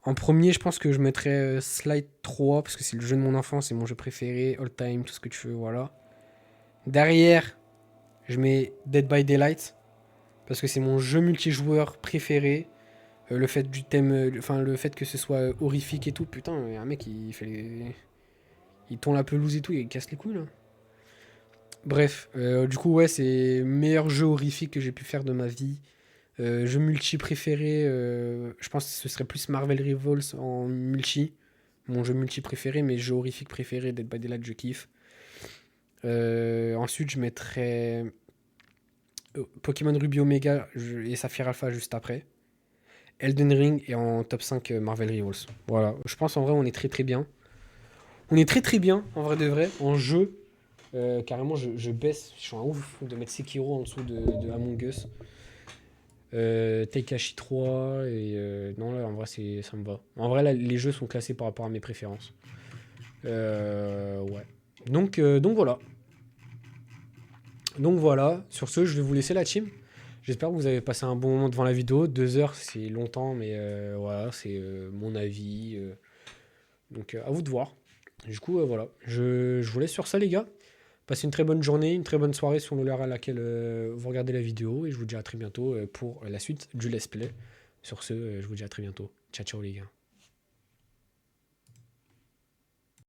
En premier, je pense que je mettrais Slide 3, parce que c'est le jeu de mon enfance, c'est mon jeu préféré, all time, tout ce que tu veux, voilà. Derrière, je mets Dead by Daylight, parce que c'est mon jeu multijoueur préféré. Le fait du thème, enfin le fait que ce soit horrifique et tout, putain, y a un mec il tourne la pelouse et tout, il casse les couilles là. Bref, du coup ouais, c'est le meilleur jeu horrifique que j'ai pu faire de ma vie. Jeu multi préféré, je pense que ce serait plus Marvel Rivals en multi, mon jeu multi préféré, mais jeu horrifique préféré, Dead by Daylight, je kiffe. Ensuite, je mettrais Pokémon Ruby Omega et Saphir Alpha juste après. Elden Ring et en top 5 Marvel Rivals. Voilà, je pense en vrai on est très très bien. On est très très bien en vrai de vrai en jeu. Carrément je baisse, je suis un ouf de mettre Sekiro en dessous de Among Us. Teikashi 3 et non là en vrai ça me va. En vrai là les jeux sont classés par rapport à mes préférences. Ouais. Donc voilà. Donc voilà, sur ce je vais vous laisser la team. J'espère que vous avez passé un bon moment devant la vidéo. 2 heures c'est longtemps mais voilà c'est mon avis. Donc à vous de voir. Du coup, voilà. Je vous laisse sur ça, les gars. Passez une très bonne journée, une très bonne soirée sur l'heure à laquelle vous regardez la vidéo. Et je vous dis à très bientôt pour la suite du let's play. Sur ce, je vous dis à très bientôt. Ciao, ciao, les gars.